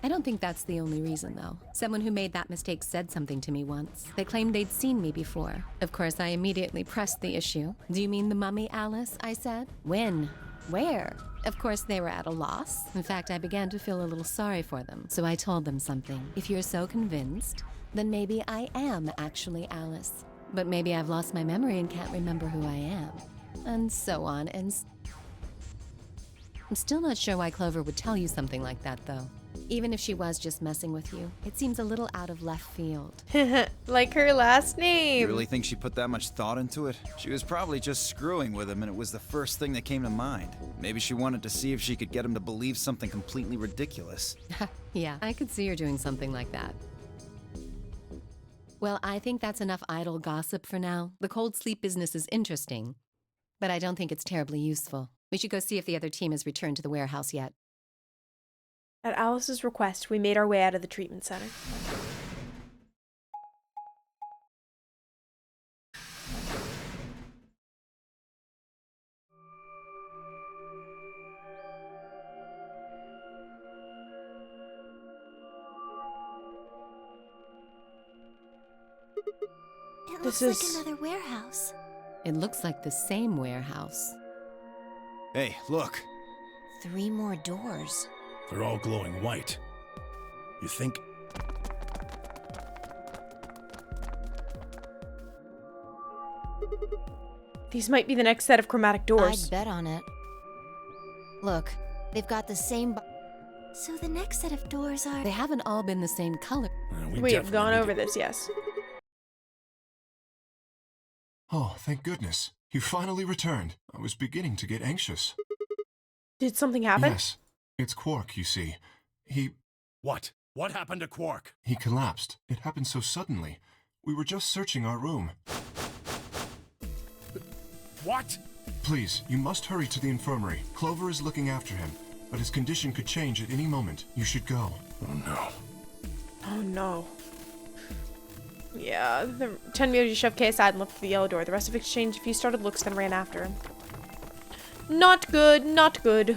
I don't think that's the only reason, though. Someone who made that mistake said something to me once. They claimed they'd seen me before. Of course, I immediately pressed the issue. Do you mean the mummy, Alice? I said. When? Where? Of course, they were at a loss. In fact, I began to feel a little sorry for them. So I told them something. If you're so convinced, then maybe I am actually Alice. But maybe I've lost my memory and can't remember who I am. And so on, and I'm still not sure why Clover would tell you something like that, though. Even if she was just messing with you, it seems a little out of left field. Like her last name. You really think she put that much thought into it? She was probably just screwing with him, and it was the first thing that came to mind. Maybe she wanted to see if she could get him to believe something completely ridiculous. Yeah, I could see her doing something like that. Well, I think that's enough idle gossip for now. The cold sleep business is interesting, but I don't think it's terribly useful. We should go see if the other team has returned to the warehouse yet. At Alice's request, we made our way out of the treatment center. It This looks is- like another warehouse. It looks like the same warehouse. Hey, look. 3 more doors. They're all glowing white. You think? These might be the next set of chromatic doors. I'd bet on it. Look, they've got the same. So the next set of doors are... They haven't all been the same color. We have definitely gone need over to- this, yes. Oh, thank goodness. You finally returned. I was beginning to get anxious. Did something happen? Yes. It's Quark, you see. What? What happened to Quark? He collapsed. It happened so suddenly. We were just searching our room. What? Please, you must hurry to the infirmary. Clover is looking after him, but his condition could change at any moment. You should go. Oh no. Oh no. Yeah, the 10 meters shoved Kay aside and looked for the yellow door. The rest of exchanged a few startled looks, then ran after him. Not good, not good.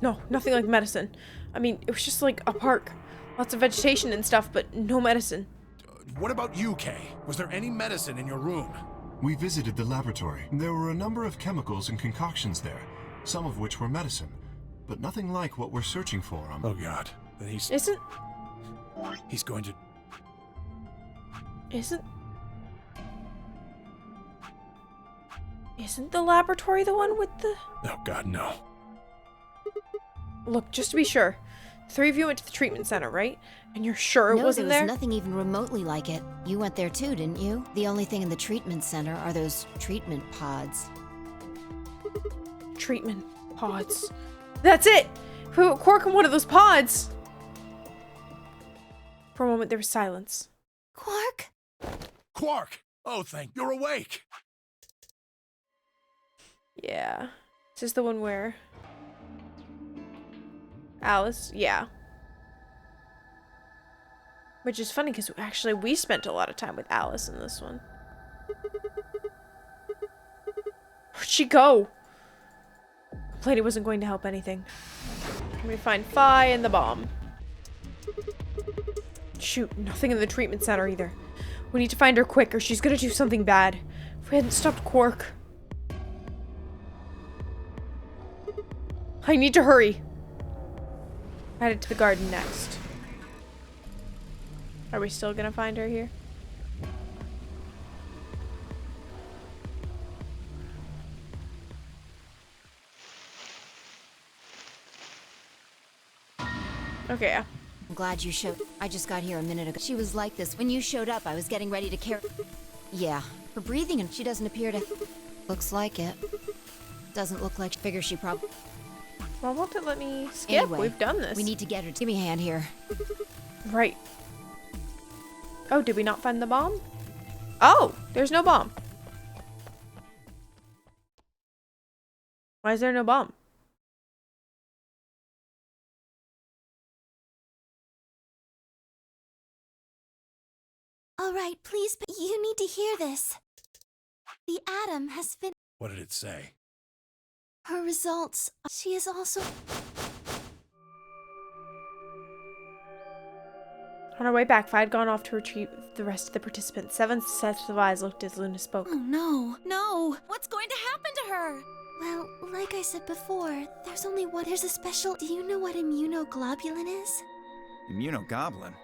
No, nothing like medicine. I mean, it was just like a park. Lots of vegetation and stuff, but no medicine. What about you, Kay? Was there any medicine in your room? We visited the laboratory. There were a number of chemicals and concoctions there, some of which were medicine, but nothing like what we're searching for. Oh God. Then he's going to... Isn't the laboratory the one with the... Oh God, no. Look, just to be sure, the three of you went to the treatment center, right? And you're sure it No, wasn't there was there? nothing even remotely like it. You went there too, didn't you? The only thing in the treatment center are those treatment pods. Treatment pods. That's it! Put Quark in one of those pods! For a moment, there was silence. Quark? Quark! Oh, you're awake! Yeah. Is this the one where... Alice? Yeah. Which is funny, because actually we spent a lot of time with Alice in this one. Where'd she go? Lady wasn't going to help anything. Can we find Phi and the bomb? Shoot, nothing in the treatment center either. We need to find her quick or she's gonna do something bad. If we hadn't stopped Quark. I need to hurry. Headed to the garden next. Are we still gonna find her here? Okay, yeah. I'm glad you showed. I just got here a minute ago. She was like this when you showed up. I was getting ready to carry. Yeah, her breathing and she doesn't appear to. Looks like it. Doesn't look like. Figure she probably. Well, won't it let me skip? Anyway, We've done this. We need to get her. Give me a hand here. Right. Oh, did we not find the bomb? Oh, there's no bomb. Why is there no bomb? All right, please, but you need to hear this. The atom has been... What did it say? Her results. She is also... On our way back, Phi had gone off to retrieve the rest of the participants. 7 sets of eyes looked as Luna spoke. Oh no. No! What's going to happen to her? Well, like I said before, there's only one. There's a special... Do you know what immunoglobulin is? Immunogoblin?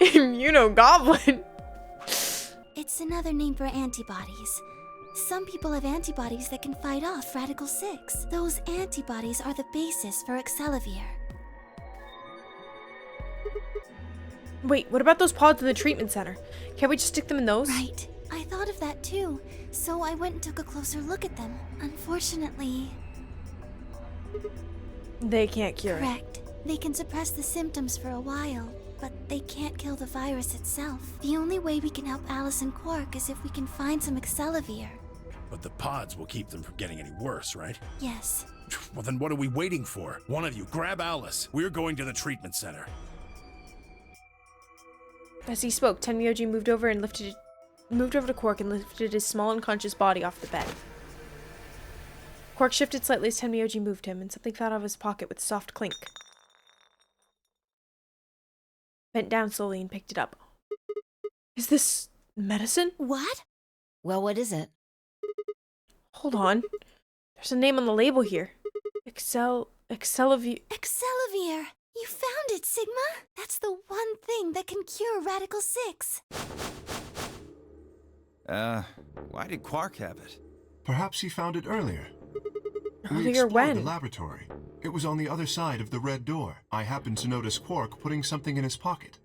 Immunogoblin? It's another name for antibodies. Some people have antibodies that can fight off Radical 6. Those antibodies are the basis for Excelivir. Wait, what about those pods in the treatment center? Can't we just stick them in those? Right. I thought of that too, so I went and took a closer look at them. Unfortunately... They can't cure it. Correct. They can suppress the symptoms for a while, but they can't kill the virus itself. The only way we can help Alice and Quark is if we can find some Excelivir. But the pods will keep them from getting any worse, right? Yes. Well, then what are we waiting for? One of you, grab Alice. We're going to the treatment center. As he spoke, Tenmyoji moved over to Quark and lifted his small unconscious body off the bed. Quark shifted slightly as Tenmyoji moved him, and something fell out of his pocket with a soft clink. Bent down slowly and picked it up. Is this medicine? What? Well, what is it? Hold on. There's a name on the label here. Excelivir. Excelivir! You found it, Sigma! That's the one thing that can cure Radical 6. Why did Quark have it? Perhaps he found it earlier. We Earlier explored when? the laboratory. It was on the other side of the red door. I happened to notice Quark putting something in his pocket.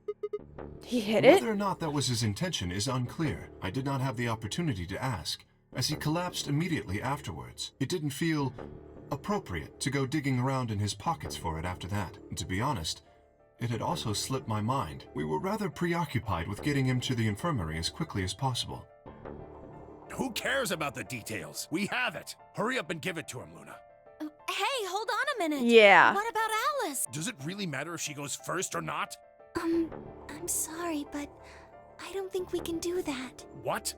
He hid it? Whether or not that was his intention is unclear. I did not have the opportunity to ask, as he collapsed immediately afterwards. It didn't feel appropriate to go digging around in his pockets for it after that. And to be honest, it had also slipped my mind. We were rather preoccupied with getting him to the infirmary as quickly as possible. Who cares about the details? We have it. Hurry up and give it to him, Luna. Hey, hold on a minute. Yeah. What about Alice? Does it really matter if she goes first or not? I'm sorry, but I don't think we can do that. What?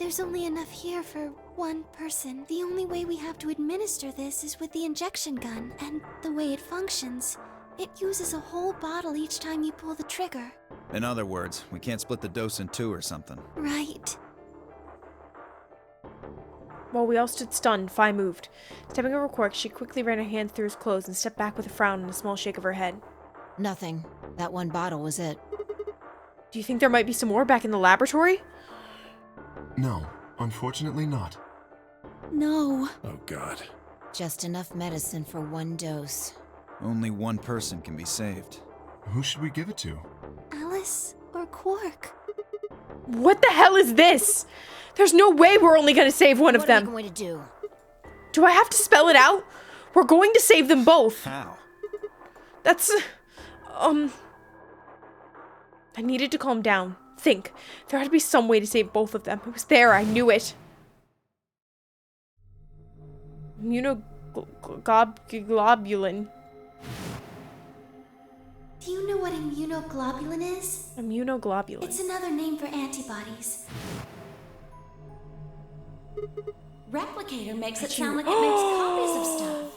There's only enough here for one person. The only way we have to administer this is with the injection gun, and the way it functions. It uses a whole bottle each time you pull the trigger. In other words, we can't split the dose in two or something. Right. While we all stood stunned, Fi moved. Stepping over Quark, she quickly ran her hands through his clothes and stepped back with a frown and a small shake of her head. Nothing. That one bottle was it. Do you think there might be some more back in the laboratory? No, unfortunately not. No. Oh, God. Just enough medicine for one dose. Only one person can be saved. Who should we give it to? Alice or Quark? What the hell is this? There's no way we're only going to save one of them. What are we going to do? Do I have to spell it out? We're going to save them both. How? That's... I needed to calm down. Think. There had to be some way to save both of them. It was there. I knew it. Immunoglobulin. Do you know what immunoglobulin is? Immunoglobulin. It's another name for antibodies. Replicator makes it sound like it makes copies of stuff.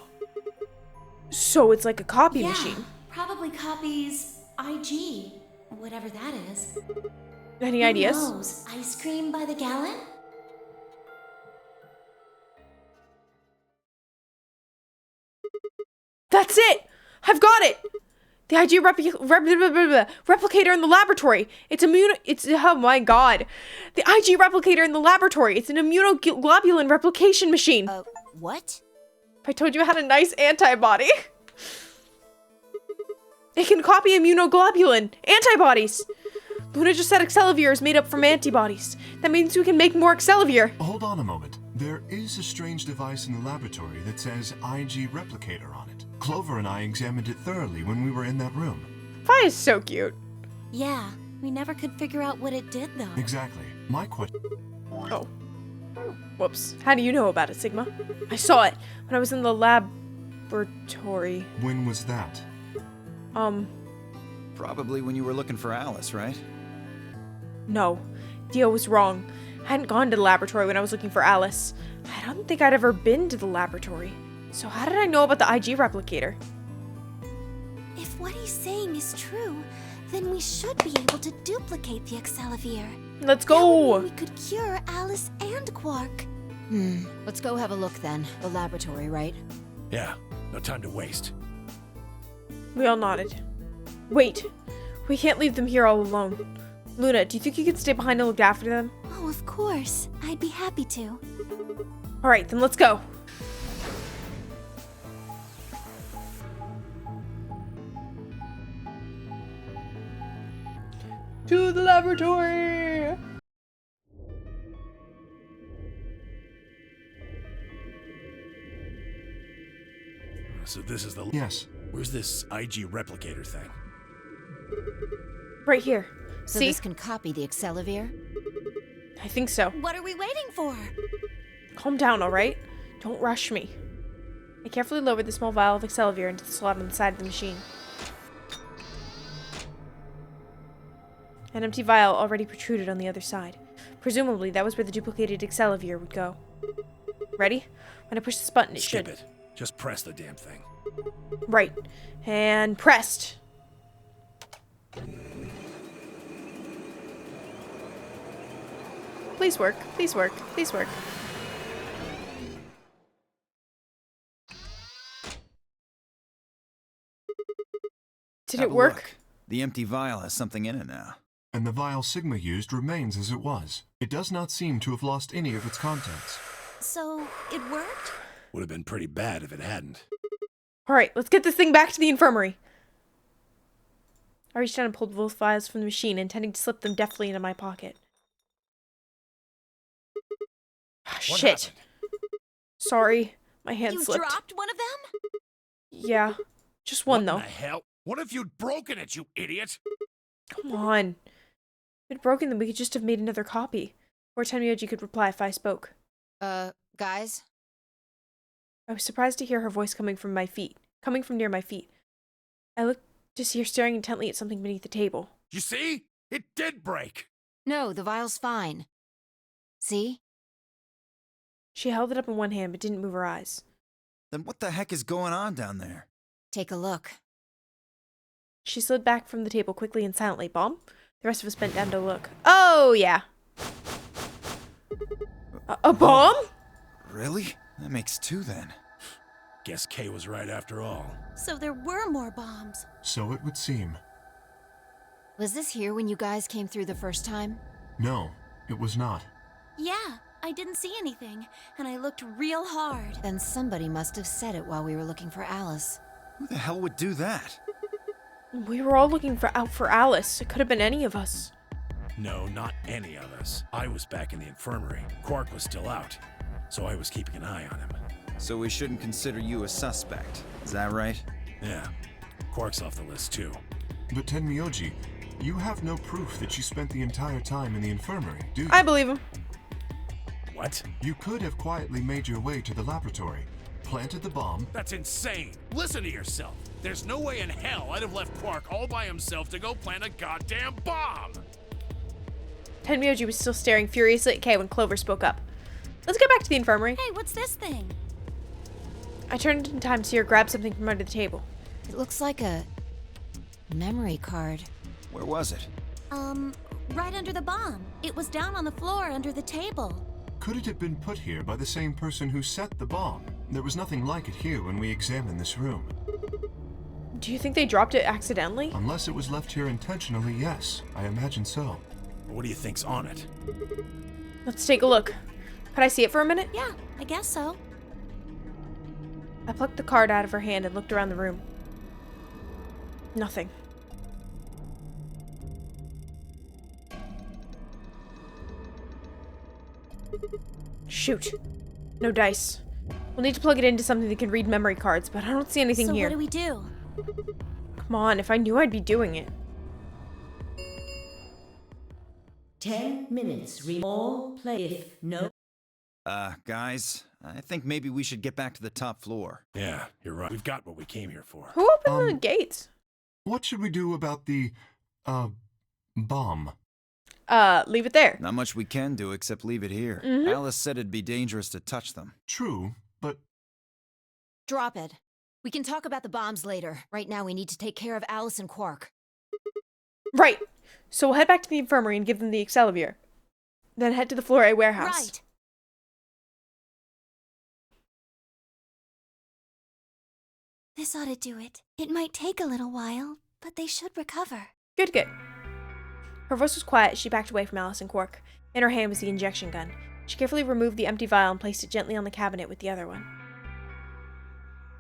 So it's like a copy machine. Probably copies IG, whatever that is. Any ideas? Who knows? Ice cream by the gallon? That's it! I've got it! The IG replicator in the laboratory. Oh my god. The IG replicator in the laboratory. It's an immunoglobulin replication machine. What? I told you it had a nice antibody. It can copy immunoglobulin antibodies. Luna just said Excelivir is made up from antibodies. That means we can make more Excelivir. Hold on a moment. There is a strange device in the laboratory that says IG replicator on it. Clover and I examined it thoroughly when we were in that room. Fi is so cute. Yeah, we never could figure out what it did though. Exactly. My question... Oh. Whoops. How do you know about it, Sigma? I saw it when I was in the laboratory. When was that? Probably when you were looking for Alice, right? No. Dio was wrong. I hadn't gone to the laboratory when I was looking for Alice. I don't think I'd ever been to the laboratory. So how did I know about the IG replicator? If what he's saying is true, then we should be able to duplicate the Excelivir. Let's That would go! mean we could cure Alice and Quark. Let's go have a look then. The laboratory, right? Yeah, no time to waste. We all nodded. Wait. We can't leave them here all alone. Luna, do you think you could stay behind and look after them? Oh, of course. I'd be happy to. Alright, then let's go. To the laboratory! So this is the... Yes. Where's this IG replicator thing? Right here. So See? this can copy the Excelivir? I think so. What are we waiting for? Calm down, alright? Don't rush me. I carefully lowered the small vial of Excelivir into the slot on the side of the machine. An empty vial already protruded on the other side. Presumably, that was where the duplicated Excelivir would go. Ready? When I push this button, it Skip should... it. Just press the damn thing. Right. And pressed. Please work. Please work. Please work. Did Have it a work? look. The empty vial has something in it now. And the vial Sigma used remains as it was. It does not seem to have lost any of its contents. So, it worked? Would have been pretty bad if it hadn't. Alright, let's get this thing back to the infirmary. I reached down and pulled both vials from the machine, intending to slip them deftly into my pocket. Ah, What shit. happened? Sorry. My hand You slipped. dropped one of them? Yeah. Just one, What though. in the hell? What if you'd broken it, you idiot? Come on. If it had broken, then we could just have made another copy. Or Tenmyoji could reply if I spoke. Guys? I was surprised to hear her voice coming from near my feet. I looked to see her staring intently at something beneath the table. You see? It did break. No, the vial's fine. See? She held it up in one hand but didn't move her eyes. Then what the heck is going on down there? Take a look. She slid back from the table quickly and silently. Bomb? The rest of us bent down to look. Oh, yeah. A bomb? Really? That makes 2 then. Guess Kay was right after all. So there were more bombs. So it would seem. Was this here when you guys came through the first time? No, it was not. Yeah, I didn't see anything, and I looked real hard. Then somebody must have said it while we were looking for Alice. Who the hell would do that? We were all looking out for Alice. It could have been any of us. No, not any of us. I was back in the infirmary. Quark was still out, so I was keeping an eye on him. So we shouldn't consider you a suspect. Is that right? Yeah, Quark's off the list too. But Tenmyoji, you have no proof that you spent the entire time in the infirmary, do you? I believe him. What? You could have quietly made your way to the laboratory, planted the bomb. That's insane! Listen to yourself! There's no way in hell I'd have left Quark all by himself to go plant a goddamn bomb! Tenmyoji was still staring furiously at Kay when Clover spoke up. Let's get back to the infirmary. Hey, what's this thing? I turned in time to see her grab something from under the table. It looks like a memory card. Where was it? Right under the bomb. It was down on the floor under the table. Could it have been put here by the same person who set the bomb? There was nothing like it here when we examined this room. Do you think they dropped it accidentally? Unless it was left here intentionally, yes. I imagine so. What do you think's on it? Let's take a look. Could I see it for a minute? Yeah, I guess so. I plucked the card out of her hand and looked around the room. Nothing. Shoot. No dice. We'll need to plug it into something that can read memory cards, but I don't see anything So here. what do we do? Come on, if I knew I'd be doing it. 10 minutes. All play if no. Guys, I think maybe we should get back to the top floor. Yeah, you're right. We've got what we came here for. Who opened the gates? What should we do about the, bomb? Leave it there. Not much we can do except leave it here. Mhm. Alice said it'd be dangerous to touch them. True, but Drop it. We can talk about the bombs later. Right now we need to take care of Alice and Quark. Right. So we'll head back to the infirmary and give them the Excelsior. Then head to the Flore warehouse. Right. This ought to do it. It might take a little while, but they should recover. Good, good. Her voice was quiet as she backed away from Alice and Quark. In her hand was the injection gun. She carefully removed the empty vial and placed it gently on the cabinet with the other one.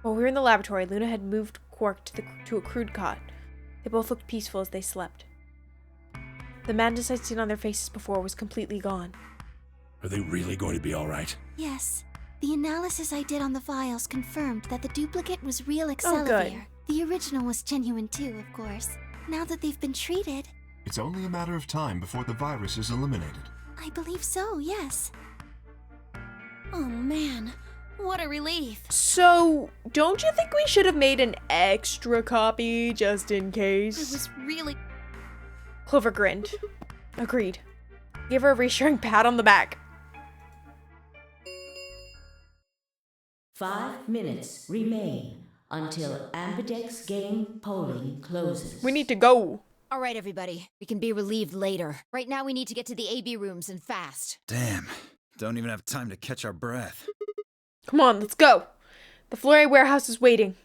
While we were in the laboratory, Luna had moved Quark to a crude cot. They both looked peaceful as they slept. The madness I'd seen on their faces before was completely gone. Are they really going to be all right? Yes. The analysis I did on the vials confirmed that the duplicate was real good. Excelsior. The original was genuine too, of course. Now that they've been treated, it's only a matter of time before the virus is eliminated. I believe so, yes. Oh man, what a relief. So, don't you think we should have made an extra copy just in It case? was really... Clover grinned. Agreed. Give her a reassuring pat on the back. 5 minutes remain until Ambidex game polling closes. We need to go. All right, everybody. We can be relieved later. Right now we need to get to the AB rooms and fast. Damn. Don't even have time to catch our breath. Come on, let's go. The Flore warehouse is waiting.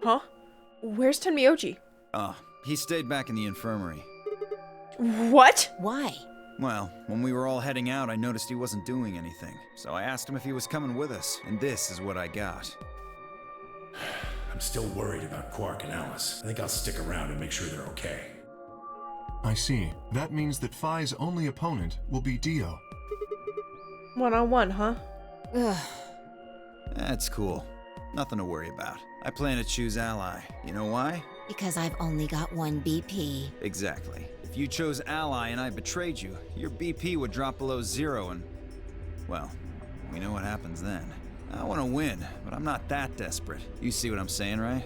Huh? Where's Tenmyoji? Oh, he stayed back in the infirmary. What? Why? Well, when we were all heading out, I noticed he wasn't doing anything. So I asked him if he was coming with us, and this is what I got. I'm still worried about Quark and Alice. I think I'll stick around and make sure they're okay. I see. That means that Phi's only opponent will be Dio. One-on-one, huh? Ugh. That's cool. Nothing to worry about. I plan to choose Ally. You know why? Because I've only got one BP. Exactly. If you chose Ally and I betrayed you, your BP would drop below 0 and... well, we know what happens then. I want to win, but I'm not that desperate. You see what I'm saying, right?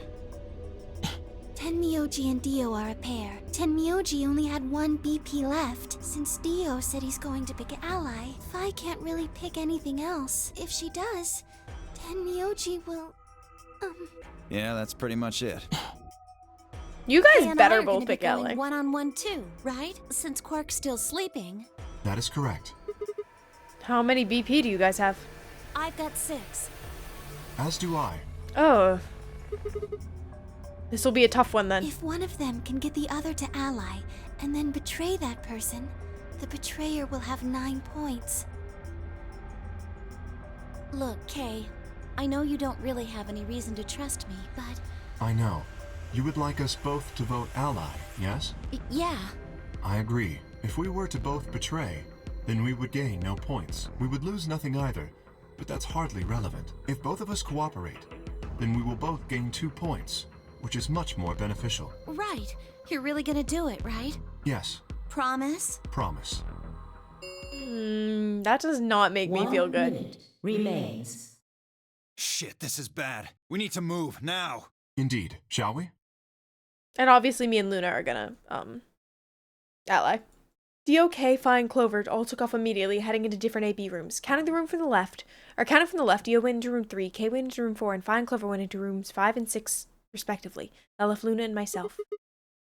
Tenmyoji and Dio are a pair. Tenmyoji only had one BP left, since Dio said he's going to pick Ally. Fi can't really pick anything else. If she does, Tenmyoji will... Yeah, that's pretty much it. You guys Hey, and better I are both gonna be pick Ally. going one-on-one too, right? Since Quark's still sleeping. That is correct. How many BP do you guys have? I've got 6. As do I. Oh. This will be a tough one then. If one of them can get the other to Ally, and then betray that person, the betrayer will have 9 points. Look, Kay, I know you don't really have any reason to trust me, but... I know. You would like us both to vote ally, yes? Yeah. I agree. If we were to both betray, then we would gain no points. We would lose nothing either, but that's hardly relevant. If both of us cooperate, then we will both gain 2 points, which is much more beneficial. Right. You're really gonna do it, right? Yes, Promise? promise. That does not make me feel 1 good. minute remains. Shit, this is bad. We need to move, now. Indeed. Shall we? And obviously me and Luna are gonna, ally. Dio, Kay, Fi, and Clover all took off immediately, heading into different AB rooms. Counting from the left, Dio went into room 3, Kay went into room 4, and Fi and Clover went into rooms 5 and 6, respectively. That left Luna and myself.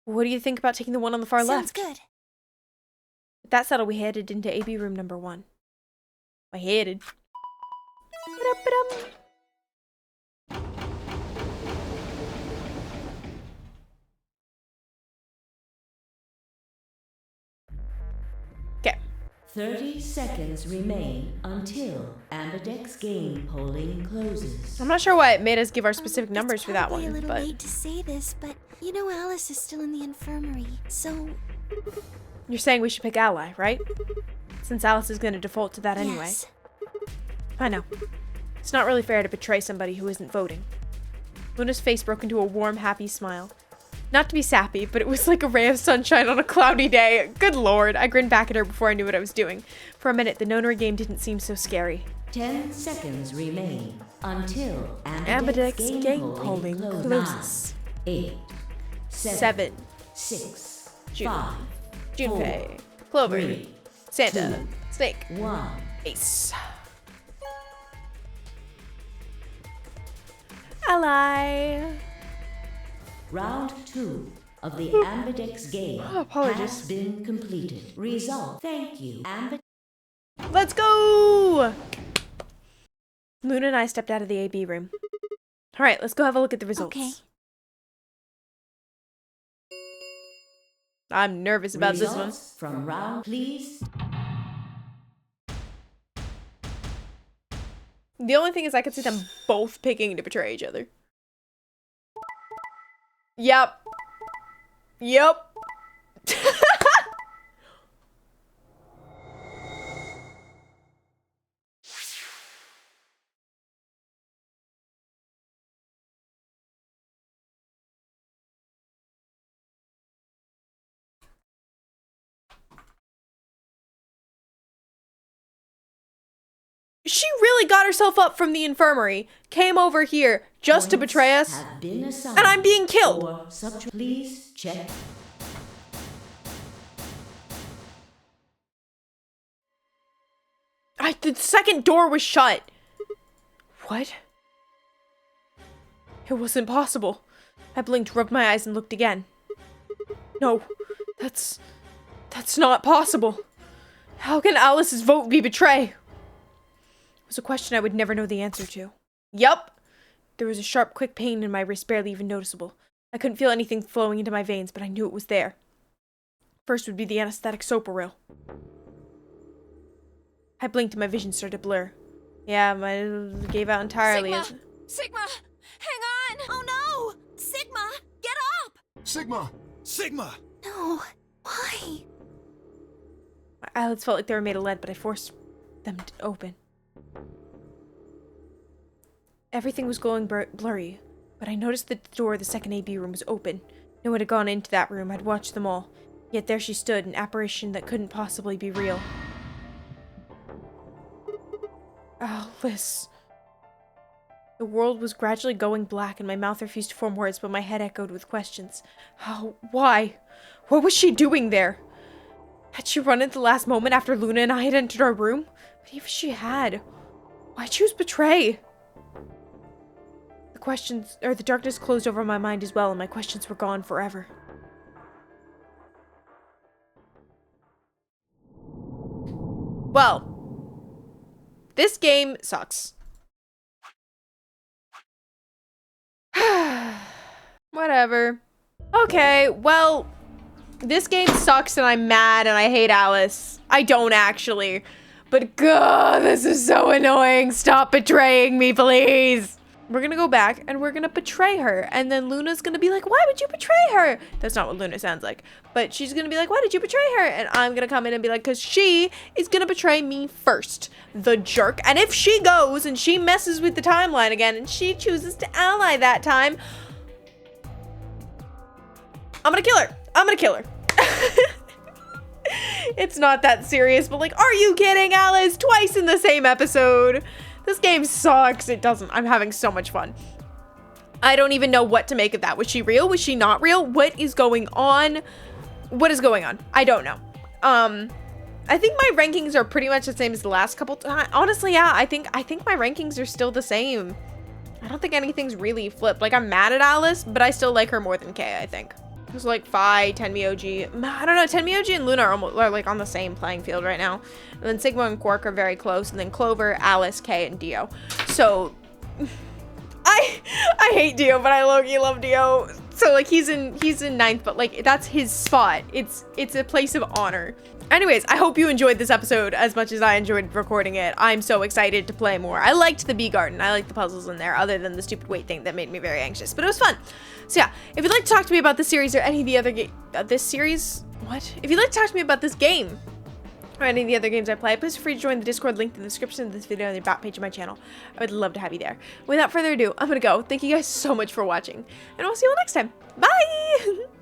What do you think about taking the one on the far Sounds left? good. With that settled, we headed into AB room number 1. I headed. Ba-dum-ba-dum. Okay. 30 seconds remain until Ambidex game polling closes. I'm not sure why it made us give our specific numbers It's for that probably one, a little but late to say this, but you know Alice is still in the infirmary, so you're saying we should pick Ally, right? Since Alice is going to default to that anyway. yes. I know. It's not really fair to betray somebody who isn't voting. Luna's face broke into a warm, happy smile. Not to be sappy, but it was like a ray of sunshine on a cloudy day. Good lord, I grinned back at her before I knew what I was doing. For a minute, the nonary game didn't seem so scary. 10 seconds remain until Ambidex Ambidex game game polling polling closes. 8, 7, 6, June, 5, Junpei, Clover, 3, Santa, 2, Snake, 1. Ace. Ally. Round 2 of the Ambidex game Oh, apologies. has been completed. Result. Thank you, Ambidex. Let's go! Luna and I stepped out of the AB room. Alright, let's go have a look at the results. Okay. I'm nervous about this one. Results from round, please. The only thing is I could see them both picking to betray each other. Yep. Yep. She really got herself up from the infirmary, came over here just to Points betray us, have been assigned and I'm being killed. for please check. The second door was shut. What? It wasn't possible. I blinked, rubbed my eyes, and looked again. No, that's not possible. How can Alice's vote be betray? It was a question I would never know the answer to. Yup. There was a sharp, quick pain in my wrist, barely even noticeable. I couldn't feel anything flowing into my veins, but I knew it was there. First would be the anesthetic soparil. I blinked and my vision started to blur. Yeah, I gave out entirely. Sigma! Hang on! Oh no! Sigma! Get up! Sigma! Sigma! No. Why? My eyelids felt like they were made of lead, but I forced them to open. Everything was going blurry, but I noticed that the door of the second AB room was open. No one had gone into that room. I'd watched them all. Yet there she stood, an apparition that couldn't possibly be real. Alice. The world was gradually going black and my mouth refused to form words, but my head echoed with questions. How? Why? What was she doing there? Had she run at the last moment after Luna and I had entered our room? But even if she had, why choose betray? The darkness closed over my mind as well, and my questions were gone forever. Well, this game sucks. Whatever. Okay, well, this game sucks and I'm mad and I hate Alice. I don't actually. But God, this is so annoying. Stop betraying me, please. We're gonna go back and we're gonna betray her. And then Luna's gonna be like, why would you betray her? That's not what Luna sounds like. But she's gonna be like, why did you betray her? And I'm gonna come in and be like, because she is gonna betray me first. The jerk. And if she goes and she messes with the timeline again and she chooses to ally that time, I'm gonna kill her. I'm gonna kill her. It's not that serious, but like, are you kidding, Alice? Twice in the same episode. This game sucks. It doesn't. I'm having so much fun. I don't even know what to make of that. Was she real? Was she not real? What is going on? What is going on? I don't know. I think my rankings are pretty much the same as the last couple times. Honestly, yeah, I think my rankings are still the same. I don't think anything's really flipped. Like, I'm mad at Alice, but I still like her more than Kay, I think. It's like Phi, Tenmyoji. I don't know. Tenmyoji and Luna are like on the same playing field right now. And then Sigma and Quark are very close. And then Clover, Alice, Kay, and Dio. So I hate Dio, but I low-key love Dio. So like he's in ninth, but like that's his spot. It's a place of honor. Anyways, I hope you enjoyed this episode as much as I enjoyed recording it. I'm so excited to play more. I liked the bee garden. I liked the puzzles in there, other than the stupid weight thing that made me very anxious. But it was fun. So yeah, if you'd like to talk to me about this series or any of the other this series, what? If you'd like to talk to me about this game or any of the other games I play, please feel free to join the Discord link in the description of this video on the about page of my channel. I would love to have you there. Without further ado, I'm gonna go. Thank you guys so much for watching, and I'll see you all next time. Bye!